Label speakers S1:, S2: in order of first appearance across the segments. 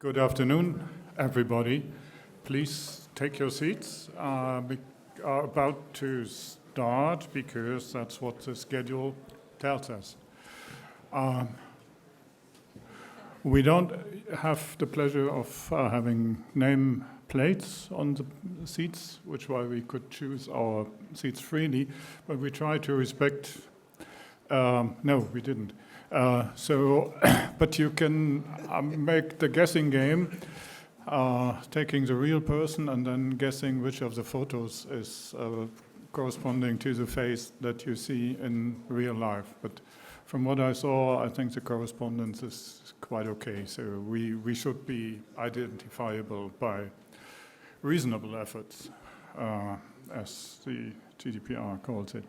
S1: Good afternoon, everybody. Please take your seats. We are about to start because that's what the schedule tells us. We don't have the pleasure of having name plates on the seats, which is why we could choose our seats freely, but we try to respect. No, we didn't. But you can make the guessing game, taking the real person and then guessing which of the photos is corresponding to the face that you see in real life. But from what I saw, I think the correspondence is quite okay. So we should be identifiable by reasonable efforts, as the GDPR calls it.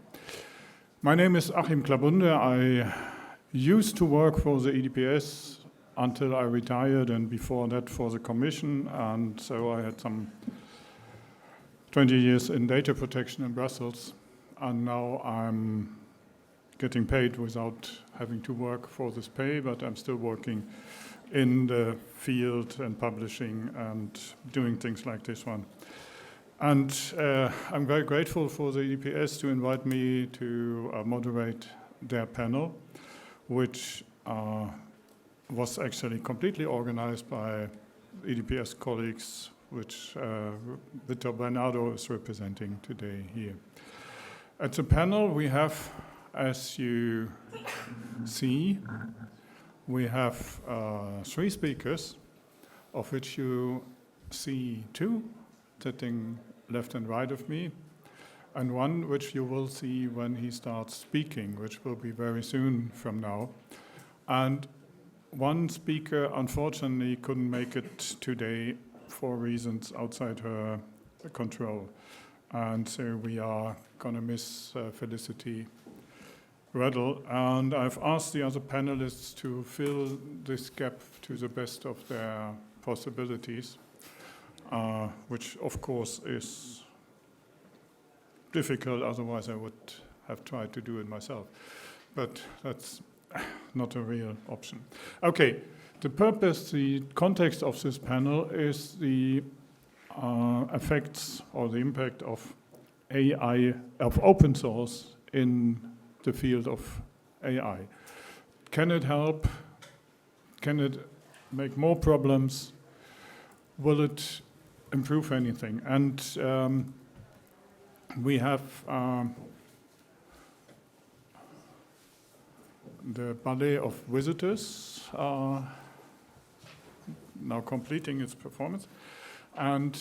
S1: My name is Achim Klabunde. I used to work for the EDPS until I retired, and before that for the Commission, and so I had some 20 years in data protection in Brussels, and now I'm getting paid without having to work for this pay, but I'm still working in the field and publishing and doing things like this one. And I'm very grateful for the EDPS to invite me to moderate their panel, which was actually completely organized by EDPS colleagues, which Victor Bernardo is representing today here. At the panel we have, as you see, we have 3 speakers, of which you see 2 sitting left and right of me, and 1 which you will see when he starts speaking, which will be very soon from now. And 1 speaker unfortunately couldn't make it today for reasons outside her control. And so we are going to miss Felicity Reddle. And I've asked the other panelists to fill this gap to the best of their possibilities, which of course is difficult, otherwise I would have tried to do it myself. But that's not a real option. Okay, the purpose, the context of this panel is the effects or the impact of AI, of open source in the field of AI. Can it help? Can it make more problems? Will it improve anything? And we have the ballet of visitors now completing its performance. And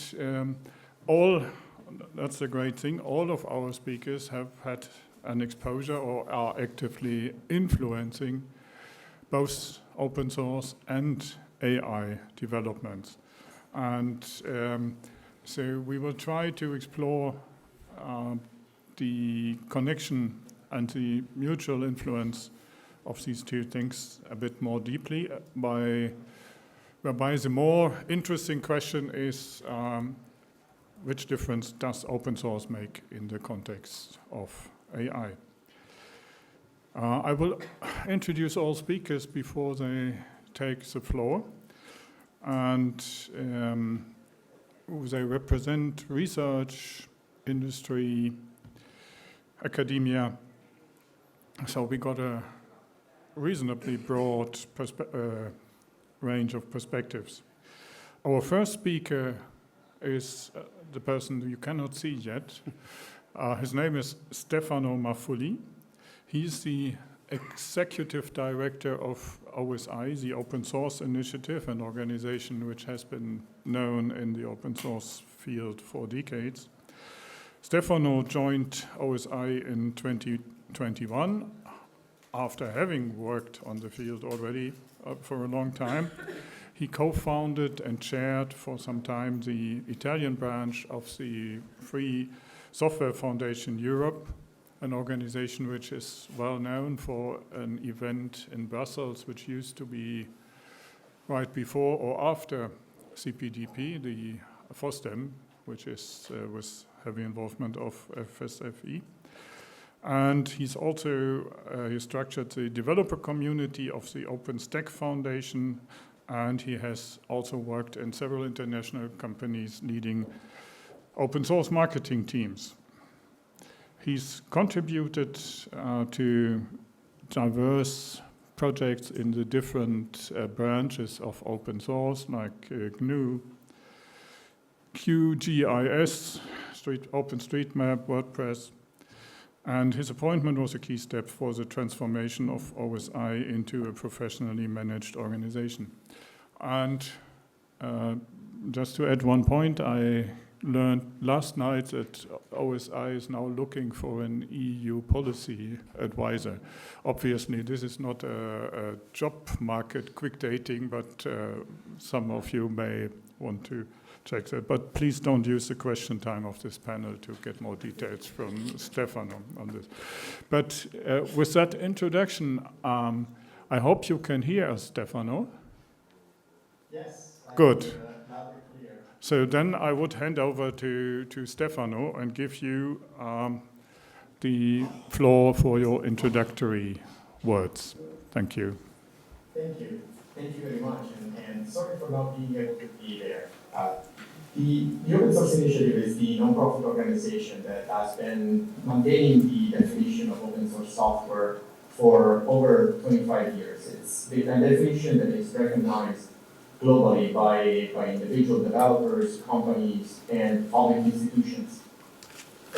S1: that's a great thing, all of our speakers have had an exposure or are actively influencing both open source and AI developments. And so we will try to explore the connection and the mutual influence of these 2 things a bit more deeply, whereby the more interesting question is which difference does open source make in the context of AI? I will introduce all speakers before they take the floor, and they represent research, industry, academia. So we got a reasonably broad range of perspectives. Our first speaker is the person you cannot see yet. His name is Stefano Maffulli. He's the executive director of OSI, the Open Source Initiative, an organization which has been known in the open source field for decades. Stefano joined OSI in 2021 after having worked on the field already for a long time. He co-founded and chaired for some time the Italian branch of the Free Software Foundation Europe, an organization which is well known for an event in Brussels, which used to be right before or after CPDP, the FOSDEM, which is with heavy involvement of FSFE. And he's also he structured the developer community of the OpenStack Foundation, and he has also worked in several international companies leading open source marketing teams. He's contributed to diverse projects in the different branches of open source, like GNU, QGIS, OpenStreetMap, WordPress, and his appointment was a key step for the transformation of OSI into a professionally managed organization. And just to add one point, I learned last night that OSI is now looking for an EU policy advisor. Obviously, this is not a job market quick dating, but some of you may want to check that. But please don't use the question time of this panel to get more details from Stefan on this. But with that introduction, I hope you can hear us, Stefano.
S2: Yes.
S1: Good.
S2: Loud and clear.
S1: So then I would hand over to Stefano and give you the floor for your introductory words. Thank you.
S2: Thank you. Thank you very much. And sorry for not being able to be there. The Open Source Initiative is the nonprofit organization that has been maintaining the definition of open source software for over 25 years. It's a definition that is recognized globally by individual developers, companies, and public institutions.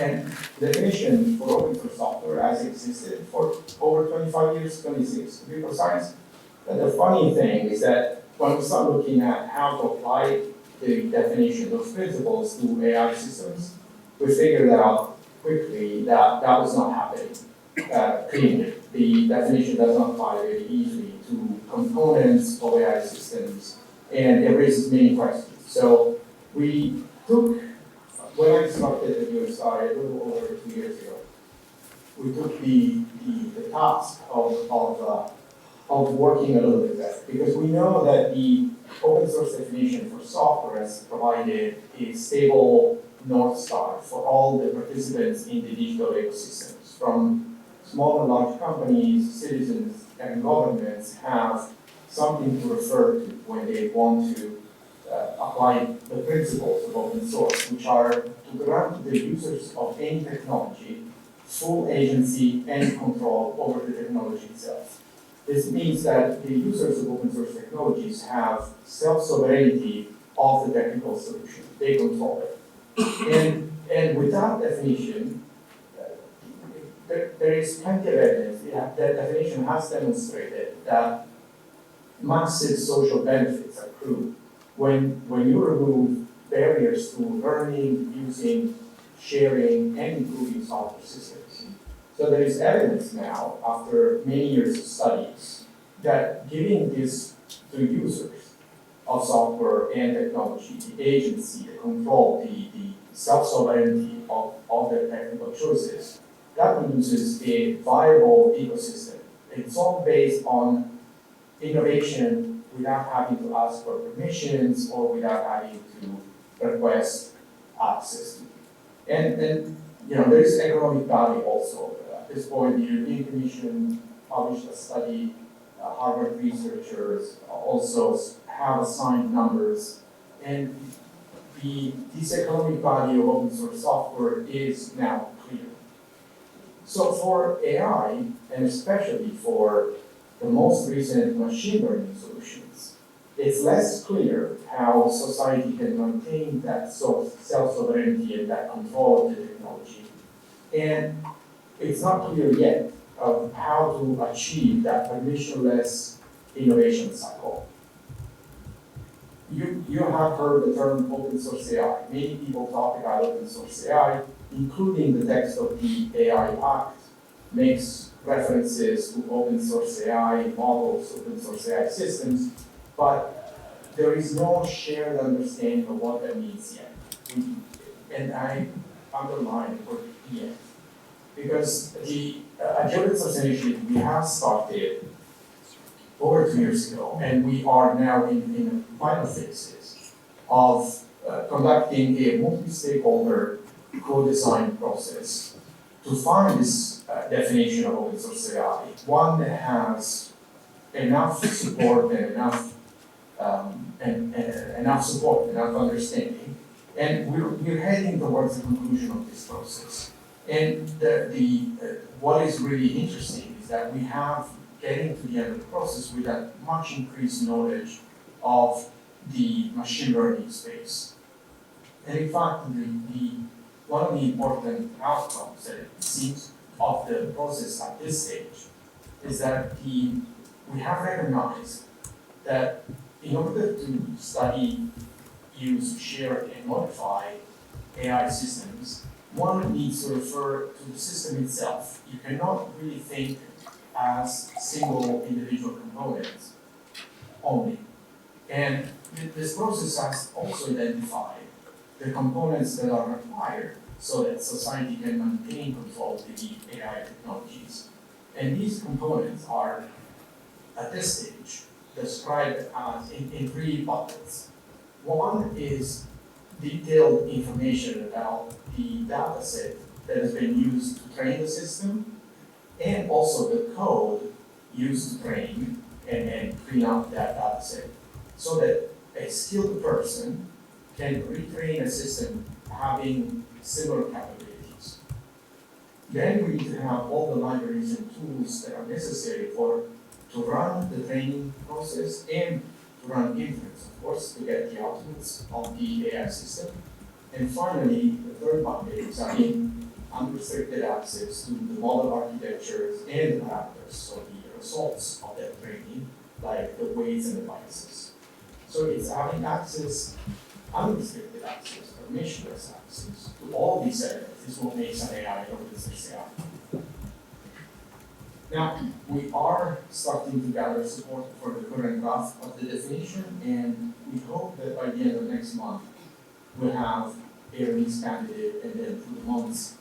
S2: And the definition for open source software has existed for over 25 years, 26 to be precise. But the funny thing is that when we start looking at how to apply the definition, those principles to AI systems, we figured out quickly that that was not happening cleanly. The definition does not apply very easily to components of AI systems, and it raises many questions. So we took, when I started at USI a little over 2 years ago, we took the task of working a little bit better, because we know that the open source definition for software has provided a stable North Star for all the participants in the digital ecosystems, from small and large companies, citizens, and governments have something to refer to when they want to apply the principles of open source, which are to grant the users of any technology full agency and control over the technology itself. This means that the users of open source technologies have self-sovereignty of the technical solution. They control it. And with that definition, there is plenty of evidence. That definition has demonstrated that massive social benefits accrue when you remove barriers to learning, using, sharing, and improving software systems. So there is evidence now, after many years of studies, that giving this to users of software and technology, the agency, the control, the self-sovereignty of their technical choices, that produces a viable ecosystem. It's all based on innovation without having to ask for permissions or without having to request access to. And you know, there is economic value also. At this point, the European Commission published a study. Harvard researchers also have assigned numbers, and this economic value of open source software is now clear. So for AI, and especially for the most recent machine learning solutions, it's less clear how society can maintain that self-sovereignty and that control of the technology. And it's not clear yet of how to achieve that permissionless innovation cycle. You have heard the term open source AI. Many people talk about open source AI, including the text of the AI Act makes references to open source AI models, open source AI systems, but there is no shared understanding of what that means yet. And I underline the word yet. Because the Open Source Initiative we have started over 2 years ago, and we are now in the final phases of conducting a multi-stakeholder co-design process to find this definition of open source AI, one that has enough support and enough and enough support, enough understanding. And we're heading towards the conclusion of this process. And what is really interesting is that we have getting to the end of the process with a much increased knowledge of the machine learning space. And in fact, one of the important outcomes that it seems of the process at this stage is that we have recognized that in order to study, use, share, and modify AI systems, one needs to refer to the system itself. You cannot really think as single individual components only. And this process has also identified the components that are required so that society can maintain control of the AI technologies. And these components are, at this stage, described as in three buckets. One is detailed information about the data set that has been used to train the system, and also the code used to train and clean up that data set, so that a skilled person can retrain a system having similar capabilities. Then we need to have all the libraries and tools that are necessary to run the training process and to run inference, of course, to get the outputs of the AI system. And finally, the third bucket is having unrestricted access to the model architectures and the parameters, so the results of that training, like the weights and the biases. So it's having access, unrestricted access, permissionless access to all these elements. This is what makes an AI open source AI. Now, we are starting to gather support for the current draft of the definition, and we hope that by the end of next month, we'll have a release candidate, and then through the months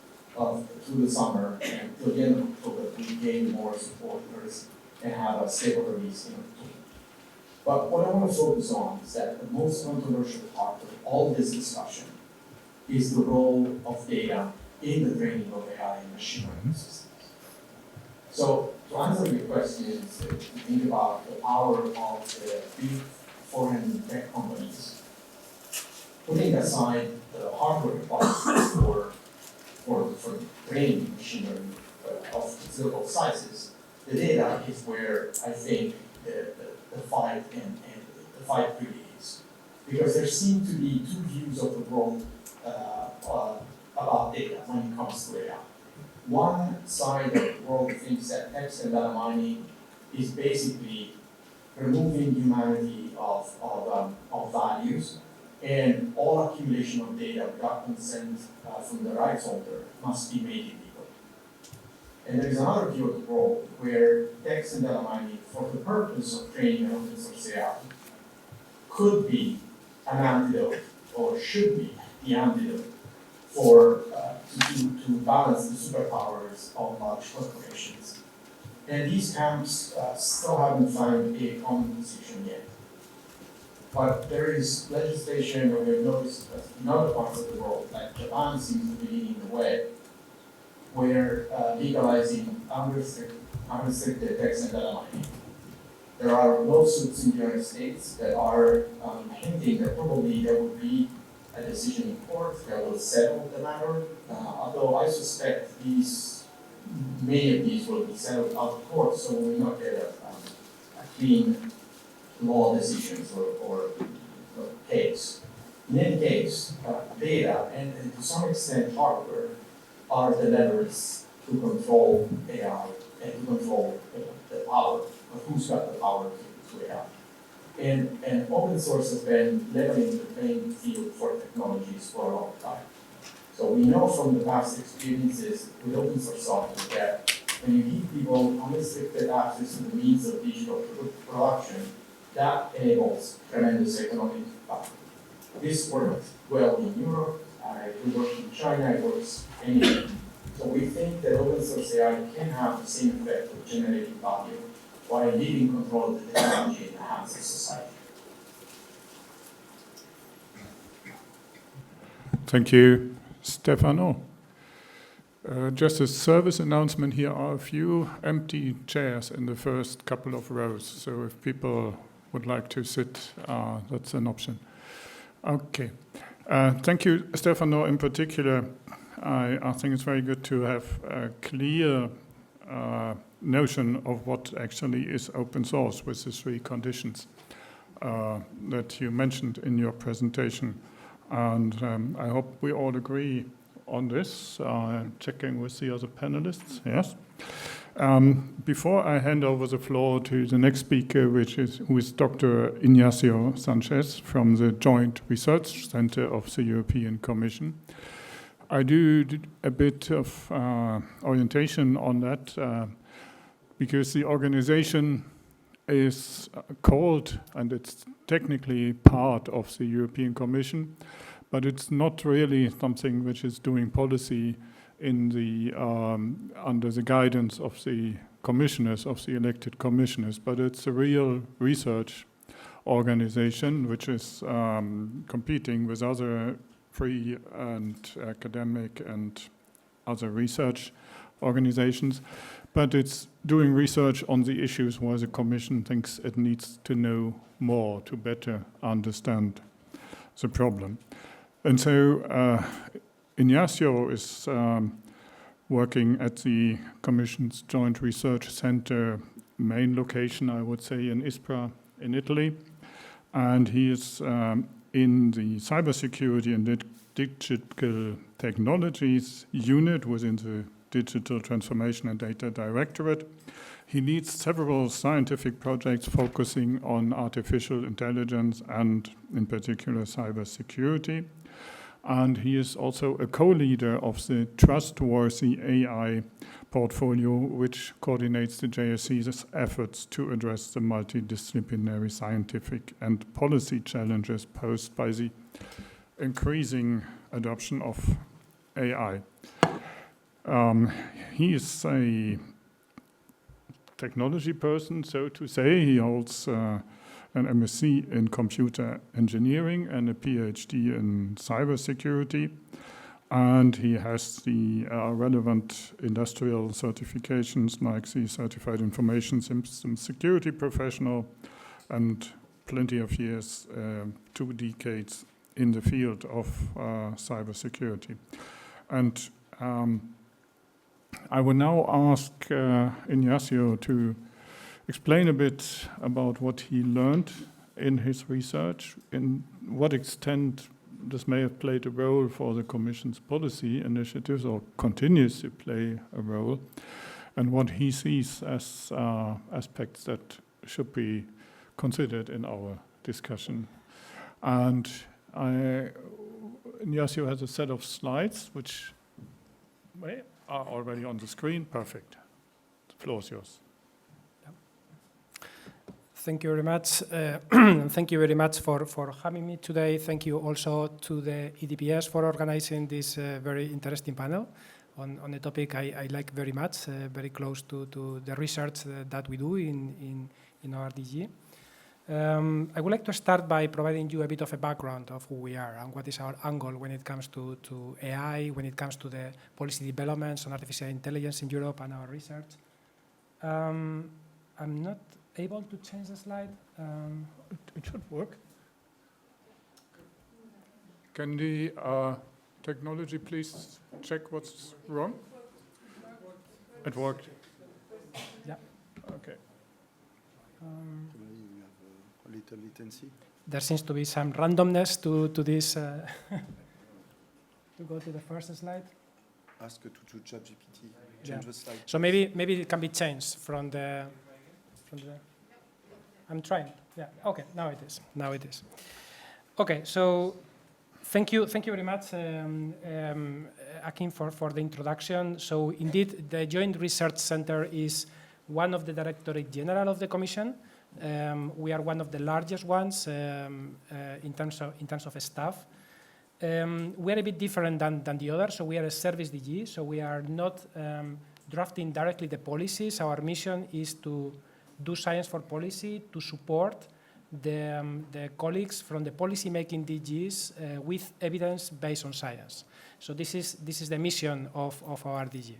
S2: through the summer and till the end of October, we gain more supporters and have a stable release in October. But what I want to focus on is that the most controversial part of all this discussion is the role of data in the training of AI and machine learning systems. So to answer your questions, to think about the power of the big foreign tech companies, putting aside the hardware requirements for training machine learning of considerable sizes, the data is where I think the fight and the fight really is. Because there seem to be two views of the world about data when it comes to AI. One side of the world thinks that text and data mining is basically removing humanity of values, and all accumulation of data without consent from the rights holder must be made illegal. And there is another view of the world where text and data mining, for the purpose of training an open source AI, could be an antidote, or should be the antidote for to balance the superpowers of large corporations. And these camps still haven't found a common position yet. But there is legislation, or we've noticed in other parts of the world, like Japan seems to be leading the way, where legalizing unrestricted text and data mining. There are lawsuits in the United States that are hinting that probably there will be a decision in court that will settle the matter, although I suspect many of these will be settled out of court, so we will not get a clean law decisions or case. In any case, data and to some extent hardware are the levers to control AI and to control the power of who's got the power to AI. And open source has been leveling the playing field for technologies for a long time. So we know from the past experiences with open source software that when you give people unrestricted access to the means of digital production, that enables tremendous economic power. This works well in Europe, it works in China, it works anywhere. So we think that open source AI can have the same effect of generating value while leaving control of the technology in the hands of society.
S1: Thank you, Stefano. Just a service announcement, here are a few empty chairs in the first couple of rows. So if people would like to sit, that's an option. Okay. Thank you, Stefano, in particular. I think it's very good to have a clear notion of what actually is open source with the 3 conditions that you mentioned in your presentation. And I hope we all agree on this, checking with the other panelists, yes? Before I hand over the floor to the next speaker, who is Dr. Ignacio Sanchez from the Joint Research Center of the European Commission, I do a bit of orientation on that because the organization is called, and it's technically part of the European Commission, but it's not really something which is doing policy in the under the guidance of the commissioners, of the elected commissioners, but it's a real research organization which is competing with other free and academic and other research organizations, but it's doing research on the issues where the Commission thinks it needs to know more to better understand the problem. And so Ignacio is working at the Commission's Joint Research Center main location, I would say, in Ispra in Italy, and he is in the cybersecurity and digital technologies unit within the Digital Transformation and Data Directorate. He leads several scientific projects focusing on artificial intelligence and, in particular, cybersecurity. And he is also a co-leader of the Trustworthy AI portfolio, which coordinates the JRC's efforts to address the multidisciplinary scientific and policy challenges posed by the increasing adoption of AI. He is a technology person, so to say. He holds an MSc in computer engineering and a PhD in cybersecurity. And he has the relevant industrial certifications like the Certified Information System Security Professional and plenty of years, 2 decades in the field of cybersecurity. And I will now ask Ignacio to explain a bit about what he learned in his research, in what extent this may have played a role for the Commission's policy initiatives or continues to play a role, and what he sees as aspects that should be considered in our discussion. And Ignacio has a set of slides which are already on the screen. Perfect. The floor is yours.
S3: Thank you very much. Thank you very much for having me today. Thank you also to the EDPS for organizing this very interesting panel on a topic I like very much, very close to the research that we do in our DG. I would like to start by providing you a bit of a background of who we are and what is our angle when it comes to AI, when it comes to the policy developments on artificial intelligence in Europe and our research. I'm not able to change the slide.
S1: It should work. Can the technology please check what's wrong? It worked.
S3: Yeah.
S1: Okay.
S4: You have a little latency.
S3: There seems to be some randomness to this. To go to the first slide.
S4: Ask to ChatGPT. Change
S3: Yeah.
S4: the slide.
S3: So maybe it can be changed from the. I'm trying. Yeah. Okay. Now it is. Now it is. Okay. So thank you very much, Akin, for the introduction. So indeed, the Joint Research Center is one of the Directorate General of the Commission. We are one of the largest ones in terms of staff. We are a bit different than the others. So we are a service DG. So we are not drafting directly the policies. Our mission is to do science for policy, to support the colleagues from the policy-making DGs with evidence based on science. So this is the mission of our DG.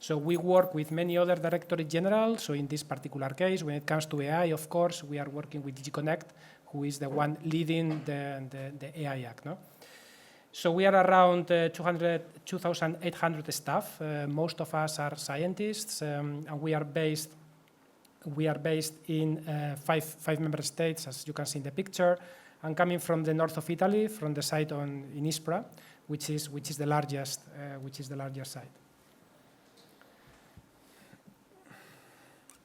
S3: So we work with many other directorates general. So in this particular case, when it comes to AI, of course, we are working with DigiConnect, who is the one leading the AI Act. No? So we are around 2,800 staff. Most of us are scientists, and we are based in five member states, as you can see in the picture. I'm coming from the north of Italy, from the site in Ispra, which is the largest site.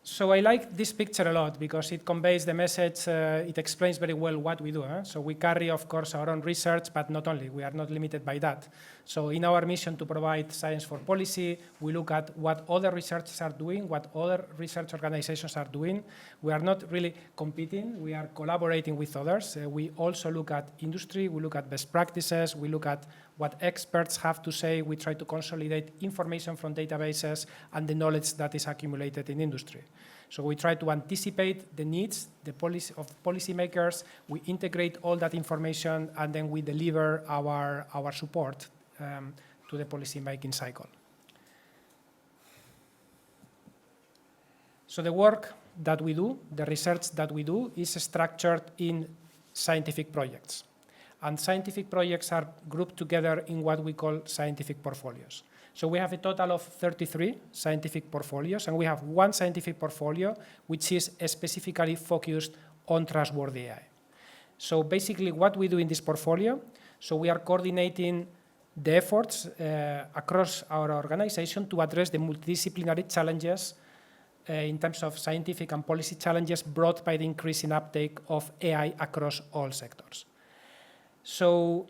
S3: So I like this picture a lot because it conveys the message, it explains very well what we do. So we carry, of course, our own research, but not only, we are not limited by that. So in our mission to provide science for policy, we look at what other researchers are doing, what other research organizations are doing. We are not really competing, we are collaborating with others. We also look at industry, we look at best practices, we look at what experts have to say. We try to consolidate information from databases and the knowledge that is accumulated in industry. So we try to anticipate the needs of policymakers, we integrate all that information, and then we deliver our support to the policy-making cycle. So the work that we do, the research that we do, is structured in scientific projects. And scientific projects are grouped together in what we call scientific portfolios. So we have a total of 33 scientific portfolios, and we have one scientific portfolio which is specifically focused on trustworthy AI. So basically what we do in this portfolio, so we are coordinating the efforts across our organization to address the multidisciplinary challenges in terms of scientific and policy challenges brought by the increasing uptake of AI across all sectors. So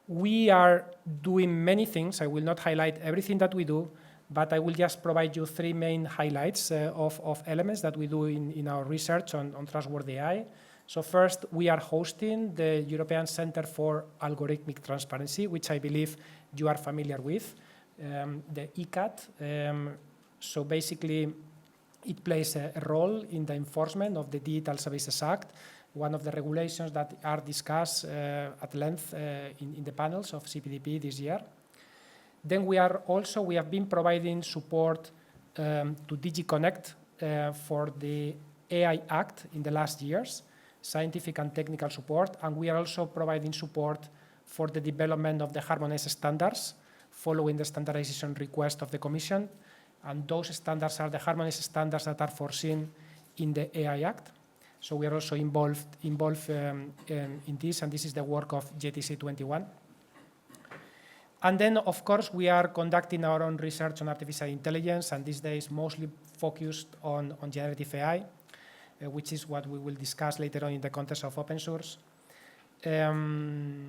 S3: we are doing many things. I will not highlight everything that we do, but I will just provide you three main highlights of elements that we do in our research on trustworthy AI. So first, we are hosting the European Center for Algorithmic Transparency, which I believe you are familiar with, the ECAT. So basically, it plays a role in the enforcement of the Digital Services Act, one of the regulations that are discussed at length in the panels of CPDP this year. Then we have been providing support to DigiConnect for the AI Act in the last years, scientific and technical support, and we are also providing support for the development of the harmonized standards following the standardization request of the Commission, and those standards are the harmonized standards that are foreseen in the AI Act. So we are also involved in this, and this is the work of JTC 21. And then, of course, we are conducting our own research on artificial intelligence, and these days mostly focused on generative AI, which is what we will discuss later on in the context of open source. And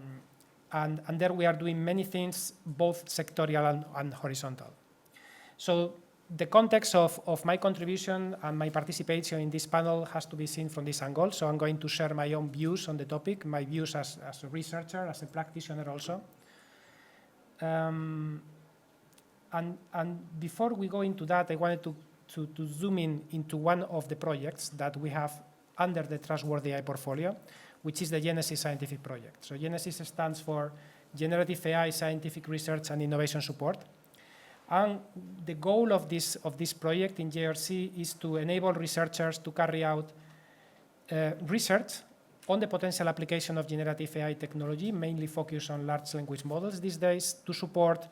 S3: there we are doing many things, both sectorial and horizontal. So the context of my contribution and my participation in this panel has to be seen from this angle. So I'm going to share my own views on the topic, my views as a researcher, as a practitioner also. And before we go into that, I wanted to zoom into one of the projects that we have under the Trustworthy AI portfolio, which is the Genesis Scientific Project. So Genesis stands for Generative AI Scientific Research and Innovation Support. And the goal of this project in JRC is to enable researchers to carry out research on the potential application of generative AI technology, mainly focused on large language models these days, to support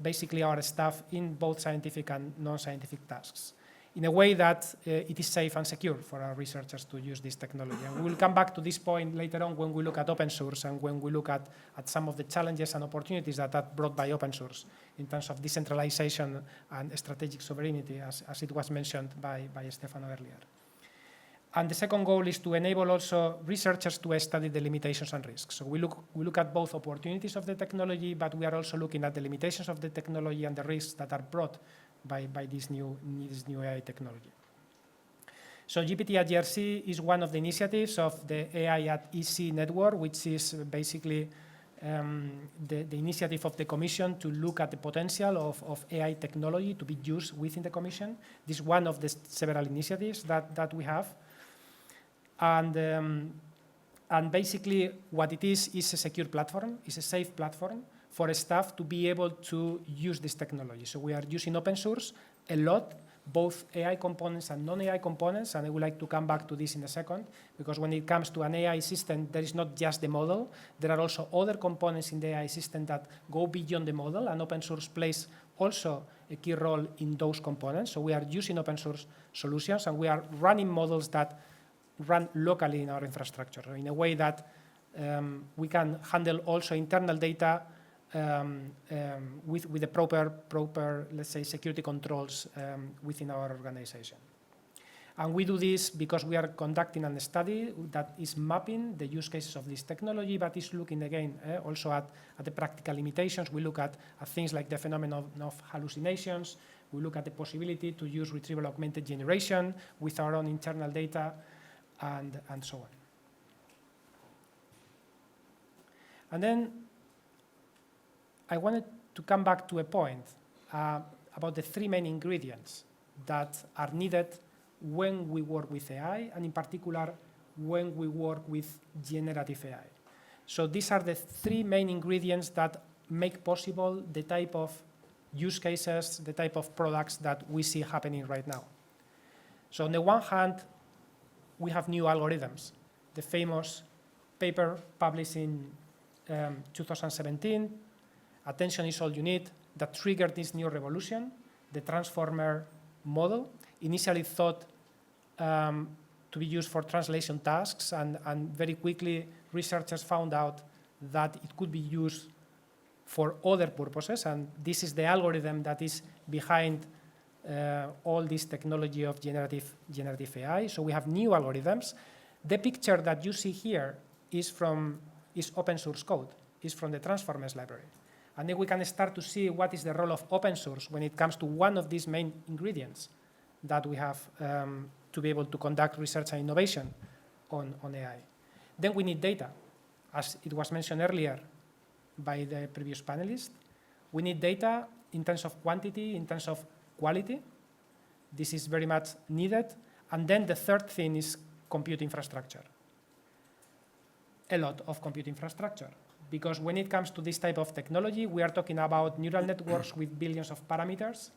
S3: basically our staff in both scientific and non-scientific tasks, in a way that it is safe and secure for our researchers to use this technology. And we will come back to this point later on when we look at open source and when we look at some of the challenges and opportunities that are brought by open source in terms of decentralization and strategic sovereignty, as it was mentioned by Stefano earlier. And the second goal is to enable also researchers to study the limitations and risks. So we look at both opportunities of the technology, but we are also looking at the limitations of the technology and the risks that are brought by this new AI technology. So GPT at JRC is one of the initiatives of the AI at EC network, which is basically the initiative of the Commission to look at the potential of AI technology to be used within the Commission. This is one of the several initiatives that we have. And basically what it is a secure platform, is a safe platform for staff to be able to use this technology. So we are using open source a lot, both AI components and non-AI components, and I would like to come back to this in a second, because when it comes to an AI system, there is not just the model, there are also other components in the AI system that go beyond the model, and open source plays also a key role in those components. So we are using open source solutions, and we are running models that run locally in our infrastructure in a way that we can handle also internal data with the proper, let's say, security controls within our organization. And we do this because we are conducting a study that is mapping the use cases of this technology, but is looking again also at the practical limitations. We look at things like the phenomenon of hallucinations. We look at the possibility to use retrieval augmented generation with our own internal data, and so on. And then I wanted to come back to a point about the three main ingredients that are needed when we work with AI, and in particular, when we work with generative AI. So these are the three main ingredients that make possible the type of use cases, the type of products that we see happening right now. So on the one hand, we have new algorithms. The famous paper published in 2017, Attention is all you need, that triggered this new revolution, the transformer model, initially thought to be used for translation tasks, and very quickly researchers found out that it could be used for other purposes, and this is the algorithm that is behind all this technology of generative AI. So we have new algorithms. The picture that you see here is open source code, is from the Transformers library. And then we can start to see what is the role of open source when it comes to one of these main ingredients that we have to be able to conduct research and innovation on AI. Then we need data. As it was mentioned earlier by the previous panelist, we need data in terms of quantity, in terms of quality. This is very much needed. And then the third thing is compute infrastructure. A lot of compute infrastructure. Because when it comes to this type of technology, we are talking about neural networks with billions of parameters,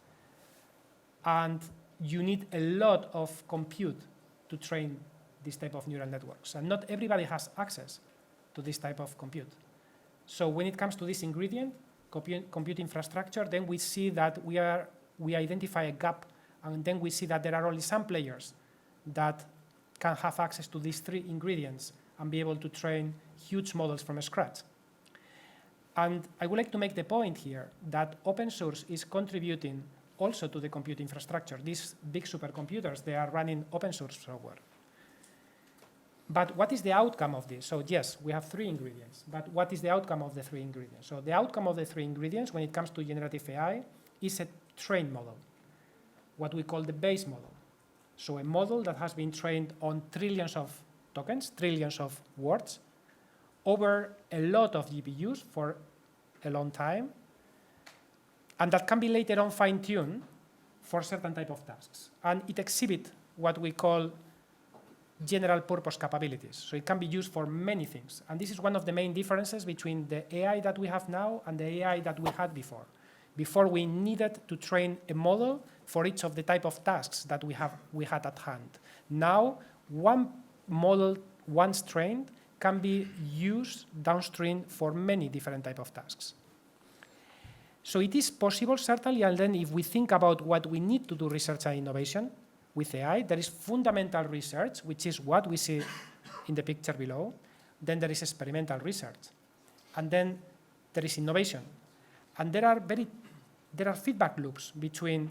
S3: and you need a lot of compute to train this type of neural networks. And not everybody has access to this type of compute. So when it comes to this ingredient, compute infrastructure, then we see that we identify a gap, and then we see that there are only some players that can have access to these three ingredients and be able to train huge models from scratch. And I would like to make the point here that open source is contributing also to the compute infrastructure. These big supercomputers, they are running open source software. But what is the outcome of this? So yes, we have three ingredients, but what is the outcome of the three ingredients? So the outcome of the three ingredients when it comes to generative AI is a trained model, what we call the base model. So a model that has been trained on trillions of tokens, trillions of words, over a lot of GPUs for a long time, and that can be later on fine-tuned for certain type of tasks. And it exhibits what we call general purpose capabilities. So it can be used for many things. And this is one of the main differences between the AI that we have now and the AI that we had before. Before, we needed to train a model for each of the type of tasks that we had at hand. Now, one model, once trained, can be used downstream for many different type of tasks. So it is possible, certainly, and then if we think about what we need to do research and innovation with AI, there is fundamental research, which is what we see in the picture below. Then there is experimental research. And then there is innovation. And there are feedback loops between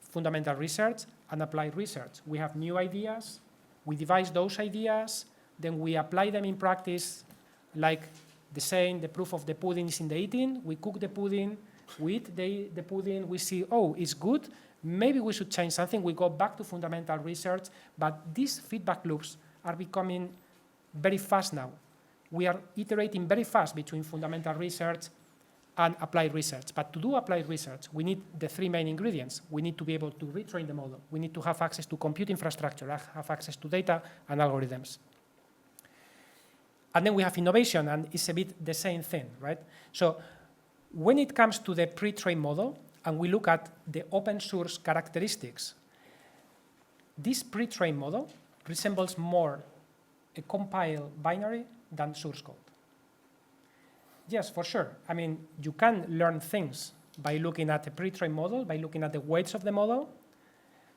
S3: fundamental research and applied research. We have new ideas, we devise those ideas, then we apply them in practice, like the saying, the proof of the pudding is in the eating. We cook the pudding, we eat the pudding, we see, oh, it's good, maybe we should change something, we go back to fundamental research, but these feedback loops are becoming very fast now. We are iterating very fast between fundamental research and applied research. But to do applied research, we need the three main ingredients. We need to be able to retrain the model. We need to have access to compute infrastructure, have access to data and algorithms. And then we have innovation, and it's a bit the same thing, right? So When it comes to the pre-trained model, and we look at the open source characteristics, this pre-trained model resembles more a compiled binary than source code. Yes, for sure. I mean, you can learn things by looking at a pre-trained model, by looking at the weights of the model,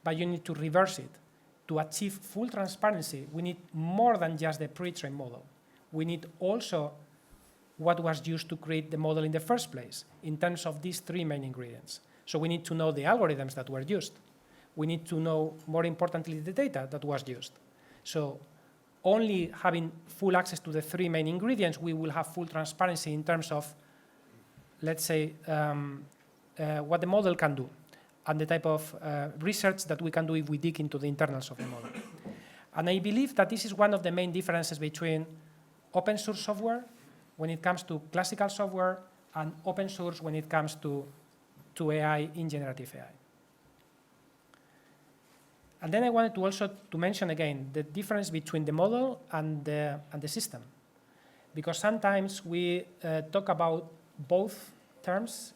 S3: but you need to reverse it. To achieve full transparency, we need more than just the pre-trained model. We need also what was used to create the model in the first place in terms of these three main ingredients. So we need to know the algorithms that were used. We need to know, more importantly, the data that was used. So only having full access to the three main ingredients, we will have full transparency in terms of, let's say, what the model can do and the type of research that we can do if we dig into the internals of the model. And I believe that this is one of the main differences between open source software when it comes to classical software and open source when it comes to AI in generative AI. And then I wanted to also to mention again the difference between the model and the system. Because sometimes we talk about both terms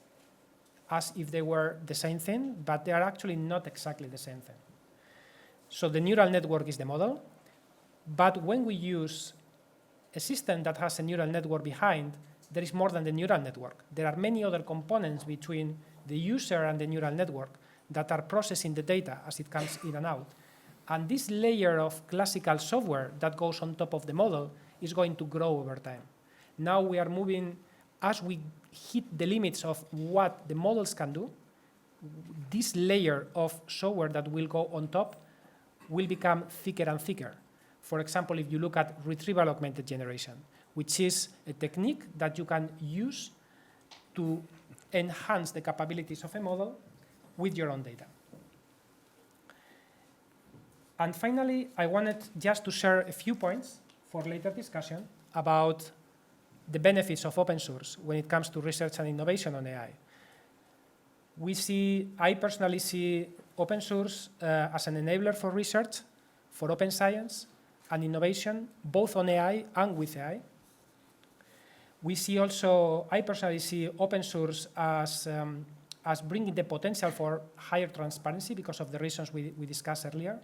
S3: as if they were the same thing, but they are actually not exactly the same thing. So the neural network is the model, but when we use a system that has a neural network behind, there is more than the neural network. There are many other components between the user and the neural network that are processing the data as it comes in and out. And this layer of classical software that goes on top of the model is going to grow over time. Now we are moving, as we hit the limits of what the models can do, this layer of software that will go on top will become thicker and thicker. For example, if you look at retrieval augmented generation, which is a technique that you can use to enhance the capabilities of a model with your own data. And finally, I wanted just to share a few points for later discussion about the benefits of open source when it comes to research and innovation on AI. I personally see open source as an enabler for research, for open science, and innovation, both on AI and with AI. I personally see open source as bringing the potential for higher transparency because of the reasons we discussed earlier.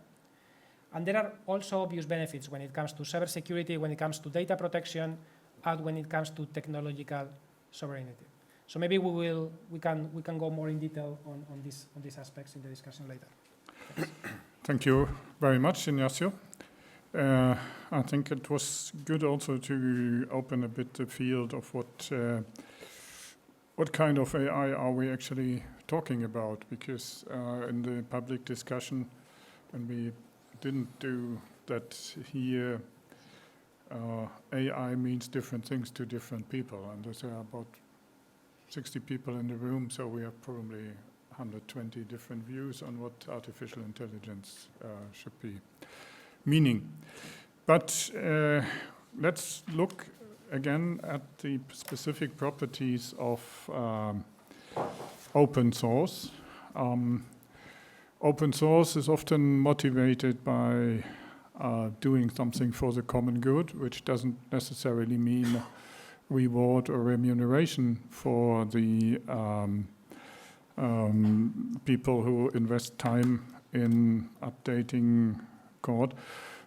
S3: And there are also obvious benefits when it comes to cybersecurity, when it comes to data protection, and when it comes to technological sovereignty. So maybe we can go more in detail on these aspects in the discussion later. Thanks.
S1: Thank you very much, Ignacio. I think it was good also to open a bit the field of what kind of AI are we actually talking about, because in the public discussion, when we didn't do that here, AI means different things to different people, and there are about 60 people in the room, so we have probably 120 different views on what artificial intelligence should be meaning. But let's look again at the specific properties of open source. Open source is often motivated by doing something for the common good, which doesn't necessarily mean reward or remuneration for the people who invest time in updating code.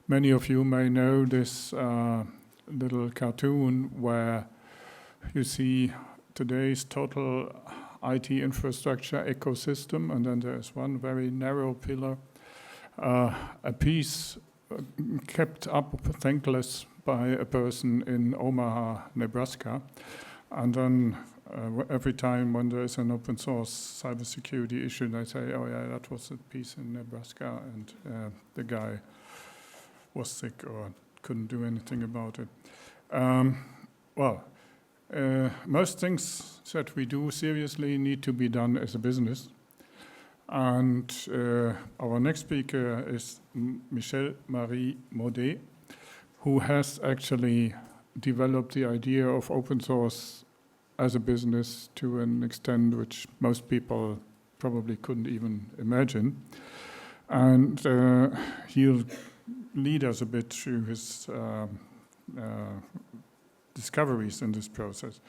S1: Many of you may know this little cartoon where you see today's total IT infrastructure ecosystem, and then there's one very narrow pillar, a piece kept up thankless by a person in Omaha, Nebraska. And then every time when there is an open source cybersecurity issue, they say, oh yeah, that was a piece in Nebraska, and the guy was sick or couldn't do anything about it. Most things that we do seriously need to be done as a business. And our next speaker is Michel-Marie Maudet, who has actually developed the idea of open source as a business to an extent which most people probably couldn't even imagine. And he'll lead us a bit through his discoveries in this process.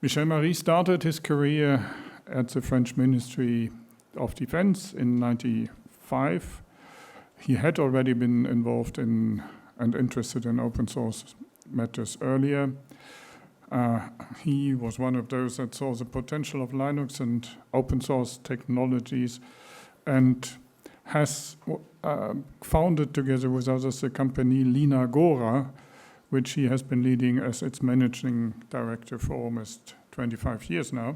S1: Michel Marie started his career at the French Ministry of Defense in 1995. He had already been involved in and interested in open source matters earlier. He was one of those that saw the potential of Linux and open source technologies, and has founded together with others the company Linagora, which he has been leading as its managing director for almost 25 years now.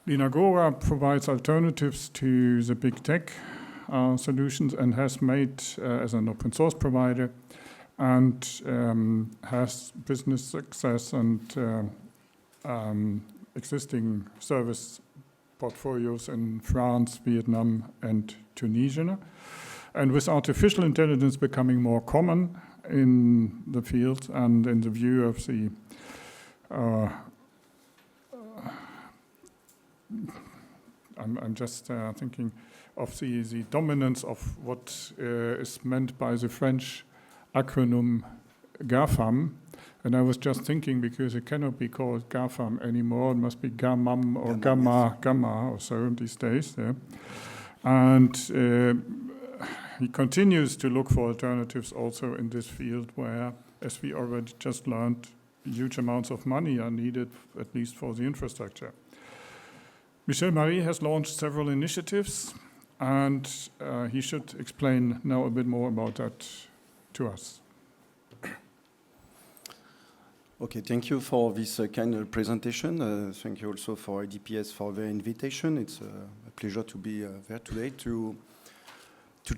S1: Linagora provides alternatives to the big tech solutions and has made as an open source provider, and has business success and existing service portfolios in France, Vietnam, and Tunisia. And with artificial intelligence becoming more common in the field and in the view of the I'm just thinking of the dominance of what is meant by the French acronym GAFAM. And I was just thinking, because it cannot be called GAFAM anymore, it must be GAMAM or Gamma or so these days. Yeah. And he continues to look for alternatives also in this field where, as we already just learned, huge amounts of money are needed, at least for the infrastructure. Michel Marie has launched several initiatives, and he should explain now a bit more about that to us.
S4: Okay, thank you for this kind of presentation. Thank you also for IDPS for the invitation. It's a pleasure to be there today to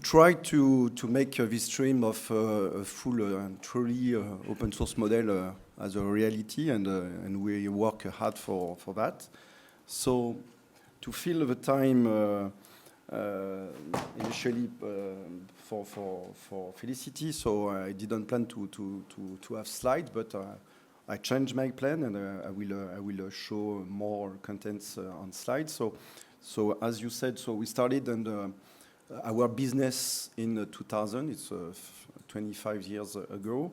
S4: try to make this stream of a full and truly open source model as a reality, and we work hard for that. So to fill the time initially for Felicity, so I didn't plan to have slides, but I changed my plan, and I will show more contents on slides. So as you said, so we started our business in 2000. It's 25 years ago,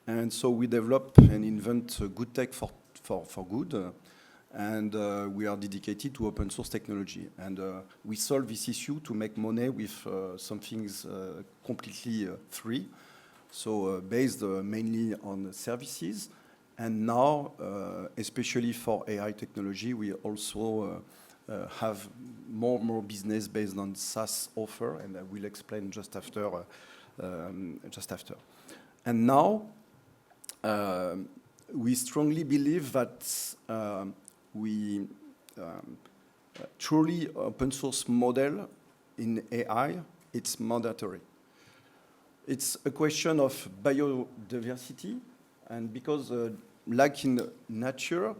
S4: and so we develop and invent good tech for good. And we are dedicated to open source technology. And we solve this issue to make money with something completely free, so based mainly on services. And now, especially for AI technology, we also have more business based on SaaS offer, and I will explain just after. And now, we strongly believe that we truly open source model in AI, it's mandatory. It's a question of biodiversity, and because like in nature,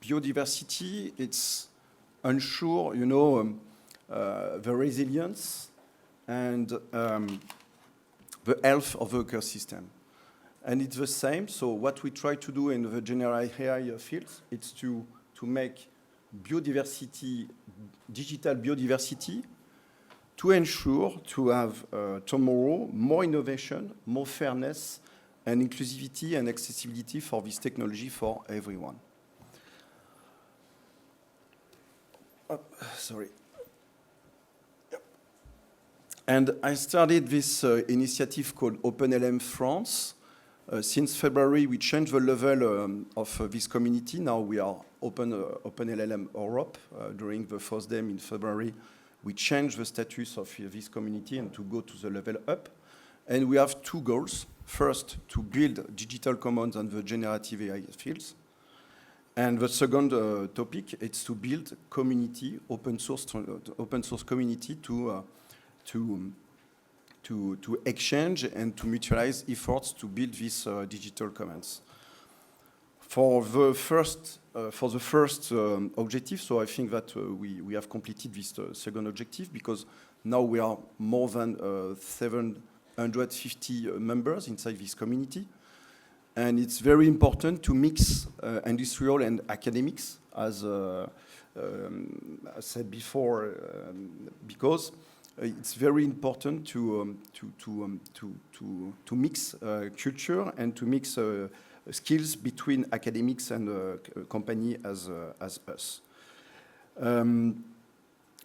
S4: biodiversity, it's unsure, the resilience and the health of the ecosystem. And it's the same. So what we try to do in the general AI fields, it's to make biodiversity, digital biodiversity, to ensure to have tomorrow more innovation, more fairness, and inclusivity and accessibility for this technology for everyone. Sorry. Yep. And I started this initiative called OpenLM France. Since February, we changed the level of this community. Now we are OpenLLM Europe. During the first day in February, we changed the status of this community and to go to the level up. And we have two goals. First, to build digital commons on the generative AI fields. And the second topic is to build community, open source community to exchange and to mutualize efforts to build these digital commons. For the first objective, so I think that we have completed this second objective, because now we are more than 750 members inside this community. And it's very important to mix industrial and academics, as I said before, because it's very important to mix culture and to mix skills between academics and company as us.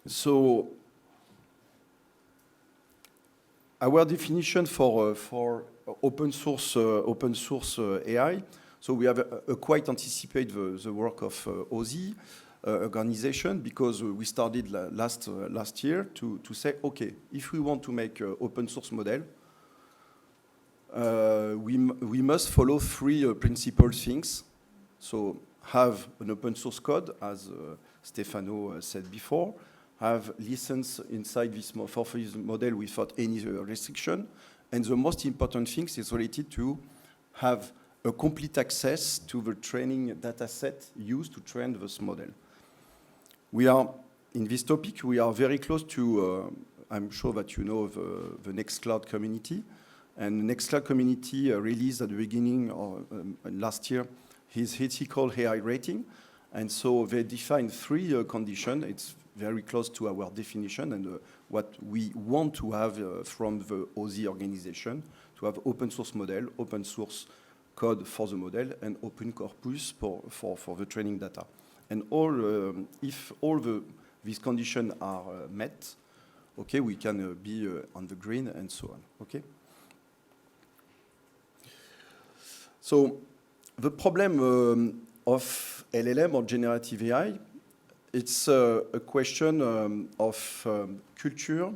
S4: So our definition for open source AI. So we have quite anticipated the work of OSI organization, because we started last year to say, okay, if we want to make an open source model, we must follow three principal things. So have an open source code, as Stefano said before, have license inside this for this model without any restriction. And the most important thing is related to have a complete access to the training data set used to train this model. We are, in this topic, we are very close to, I'm sure that you know the Nextcloud community. And the Nextcloud community released at the beginning of last year his ethical AI rating. And so they define three conditions. It's very close to our definition and what we want to have from the OSI organization, to have open source model, open source code for the model, and open corpus for the training data. And if all these conditions are met, okay, we can be on the green and so on, okay? So the problem of LLM or generative AI, it's a question of culture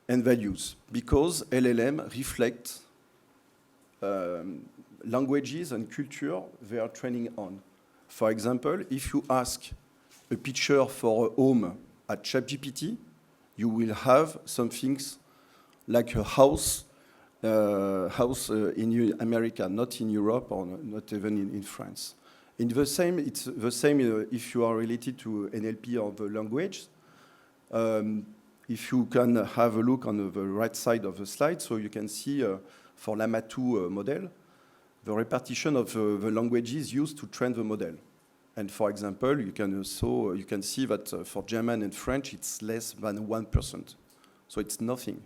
S4: and values, because LLM reflect languages and culture they are training on. For example, if you ask a picture for a home at ChatGPT, you will have some things like a house in America, not in Europe or not even in France. It's the same if you are related to NLP or the language. If you can have a look on the right side of the slide, so you can see for Llama 2 model, the repartition of the languages used to train the model. And for example, you can see that for German and French, it's less than 1%. So it's nothing.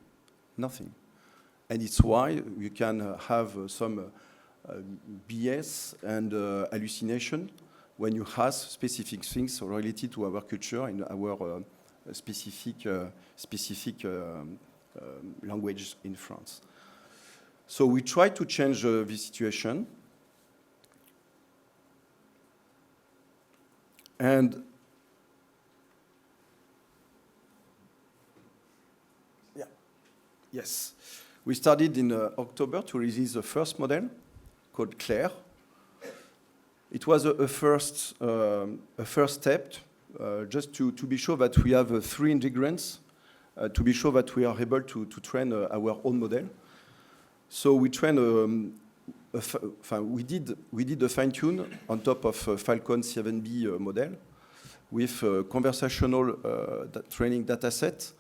S4: And it's why you can have some bias and hallucination when you ask specific things related to our culture in our specific language in France. So we try to change this situation. And yes, we started in October to release the first model called Claire. It was a first step, just to be sure that we have three ingredients, to be sure that we are able to train our own model. So we trained, we did a fine-tune on top of Falcon 7B model with conversational training data set.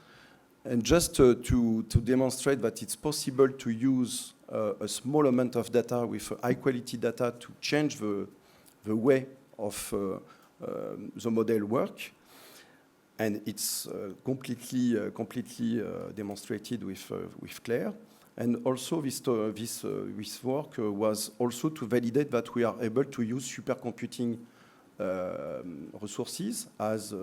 S4: And just to demonstrate that it's possible to use a small amount of data with high-quality data to change the way of the model work. And it's completely demonstrated with Claire. And also this work was also to validate that we are able to use supercomputing resources as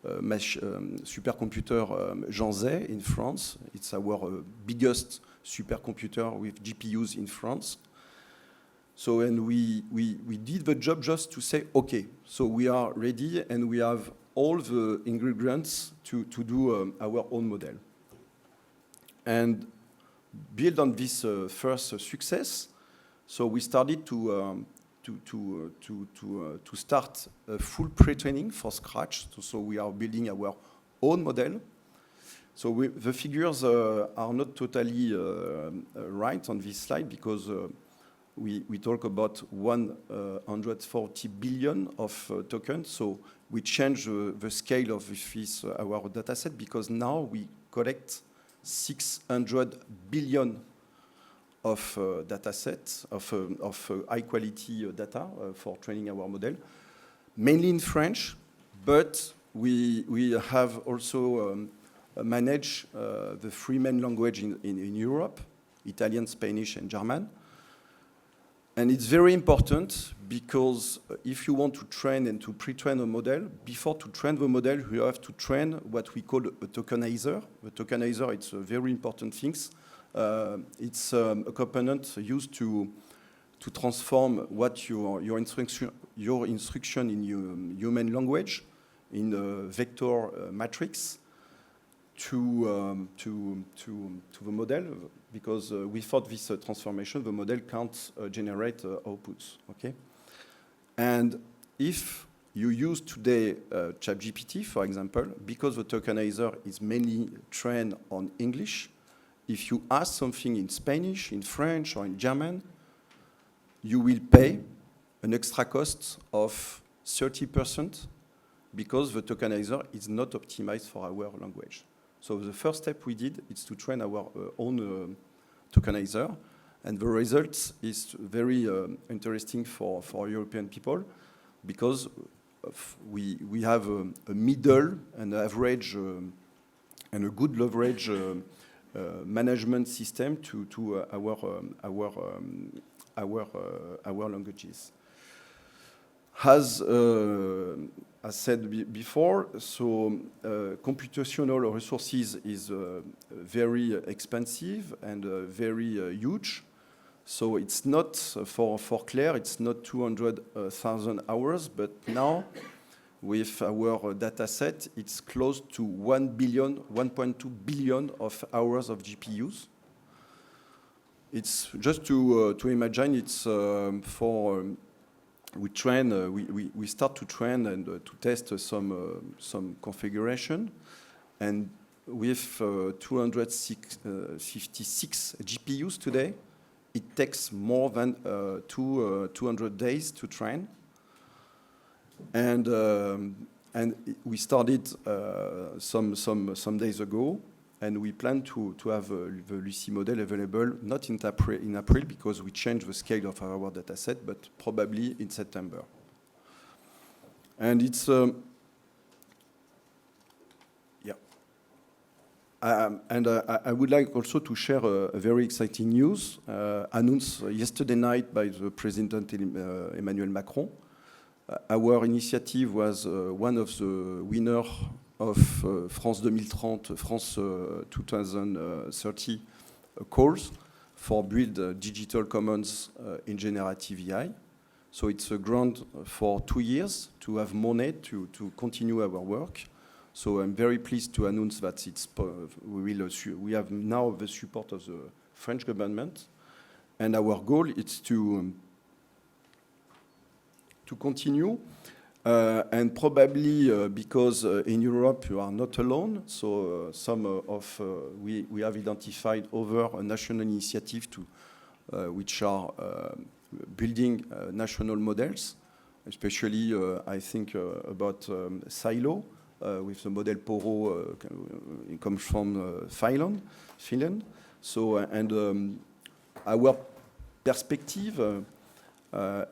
S4: supercomputer Jean Zay in France. It's our biggest supercomputer with GPUs in France. So, and we did the job just to say, okay, so we are ready and we have all the ingredients to do our own model. And build on this first success, so we started to start a full pre-training from scratch. So we are building our own model. So the figures are not totally right on this slide, because we talk about 140 billion of tokens. So we change the scale of this our data set, because now we collect 600 billion of data sets, of high-quality data for training our model, mainly in French, but we have also managed the three main languages in Europe, Italian, Spanish, and German. And it's very important because if you want to train and to pre-train a model, before to train the model, you have to train what we call a tokenizer. The tokenizer, it's a very important thing. It's a component used to transform what your instruction in human language in a vector matrix to the model, because without this transformation, the model can't generate outputs. Okay, and if you use today ChatGPT, for example, because the tokenizer is mainly trained on English, if you ask something in Spanish, in French, or in German, you will pay an extra cost of 30% because the tokenizer is not optimized for our language. So the first step we did is to train our own tokenizer, and the result is very interesting for European people because we have a middle and average and a good leverage management system to our languages. As I said before, so computational resources is very expensive and very huge. So it's not, for Claire, it's not 200,000 hours, but now with our data set, it's close to 1.2 billion of hours of GPUs. It's just to imagine, it's we start to train and to test some configuration, and with 256 GPUs today, it takes more than 200 days to train, and we started some days ago. And we plan to have the Lucy model available not in April because we changed the scale of our data set, but probably in September. And it's, I would like also to share a very exciting news announced yesterday night by the President Emmanuel Macron. Our initiative was one of the winners of France 2030, France 2030 calls for build digital commons in generative AI. So it's a grant for 2 years to have money to continue our work. So I'm very pleased to announce that we have now the support of the French government, and our goal is to continue. And probably because in Europe you are not alone, so we have identified other national initiatives which are building national models, especially I think about Silo with the model Poro, it comes from Finland. So and our perspective.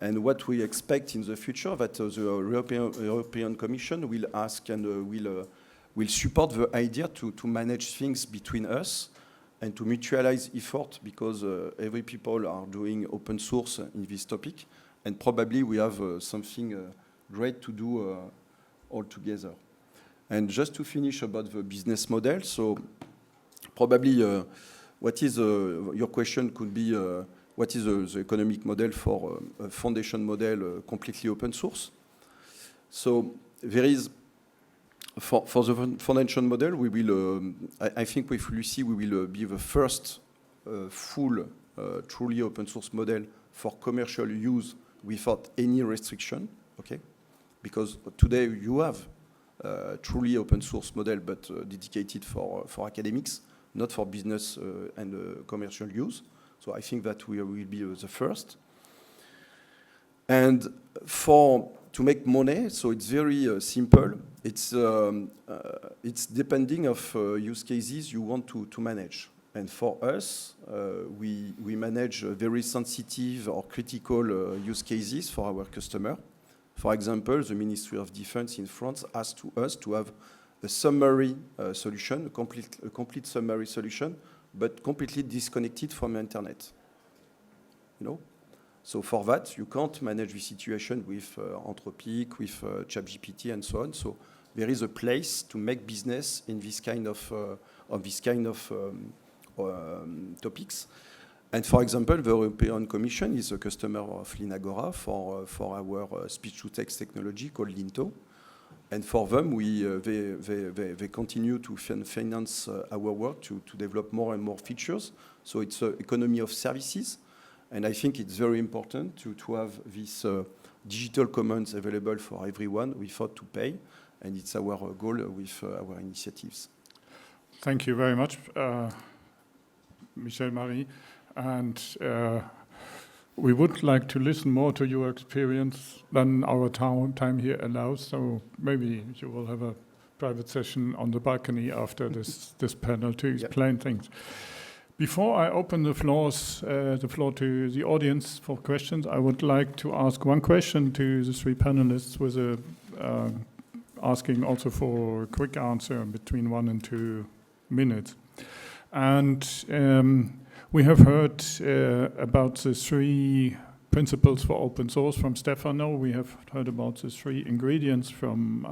S4: And what we expect in the future, that the European Commission will ask and will support the idea to manage things between us and to mutualize effort, because every people are doing open source in this topic, and probably we have something great to do all together. And just to finish about the business model, so probably what is your question could be. What is the economic model for a foundation model completely open source? So there is, for the foundation model, we will, I think with Lucy, we will be the first full, truly open source model for commercial use without any restriction, okay? Because today you have truly open source model, but dedicated for academics, not for business and commercial use. So I think that we will be the first. And to make money, so it's very simple. It's depending of use cases you want to manage. And for us, we manage very sensitive or critical use cases for our customer. For example, the Ministry of Defense in France asked us to have a summary solution, a complete summary solution, but completely disconnected from the internet. You know, So for that, you can't manage the situation with Anthropic, with ChatGPT, and so on. So there is a place to make business in this kind of topics. And for example, the European Commission is a customer of Linagora for our speech-to-text technology called Linto. And for them, they continue to finance our work to develop more and more features. So it's an economy of services. And I think it's very important to have this digital commons available for everyone without to pay. And it's our goal with our initiatives.
S1: Thank you very much, Michel-Marie. And we would like to listen more to your experience than our time here allows. So maybe you will have a private session on the balcony after this panel to explain things. Before I open the floor to the audience for questions, I would like to ask one question to the three panelists with asking also for a quick answer between 1 and 2 minutes. And we have heard about the 3 principles for open source from Stefano. We have heard about the 3 ingredients from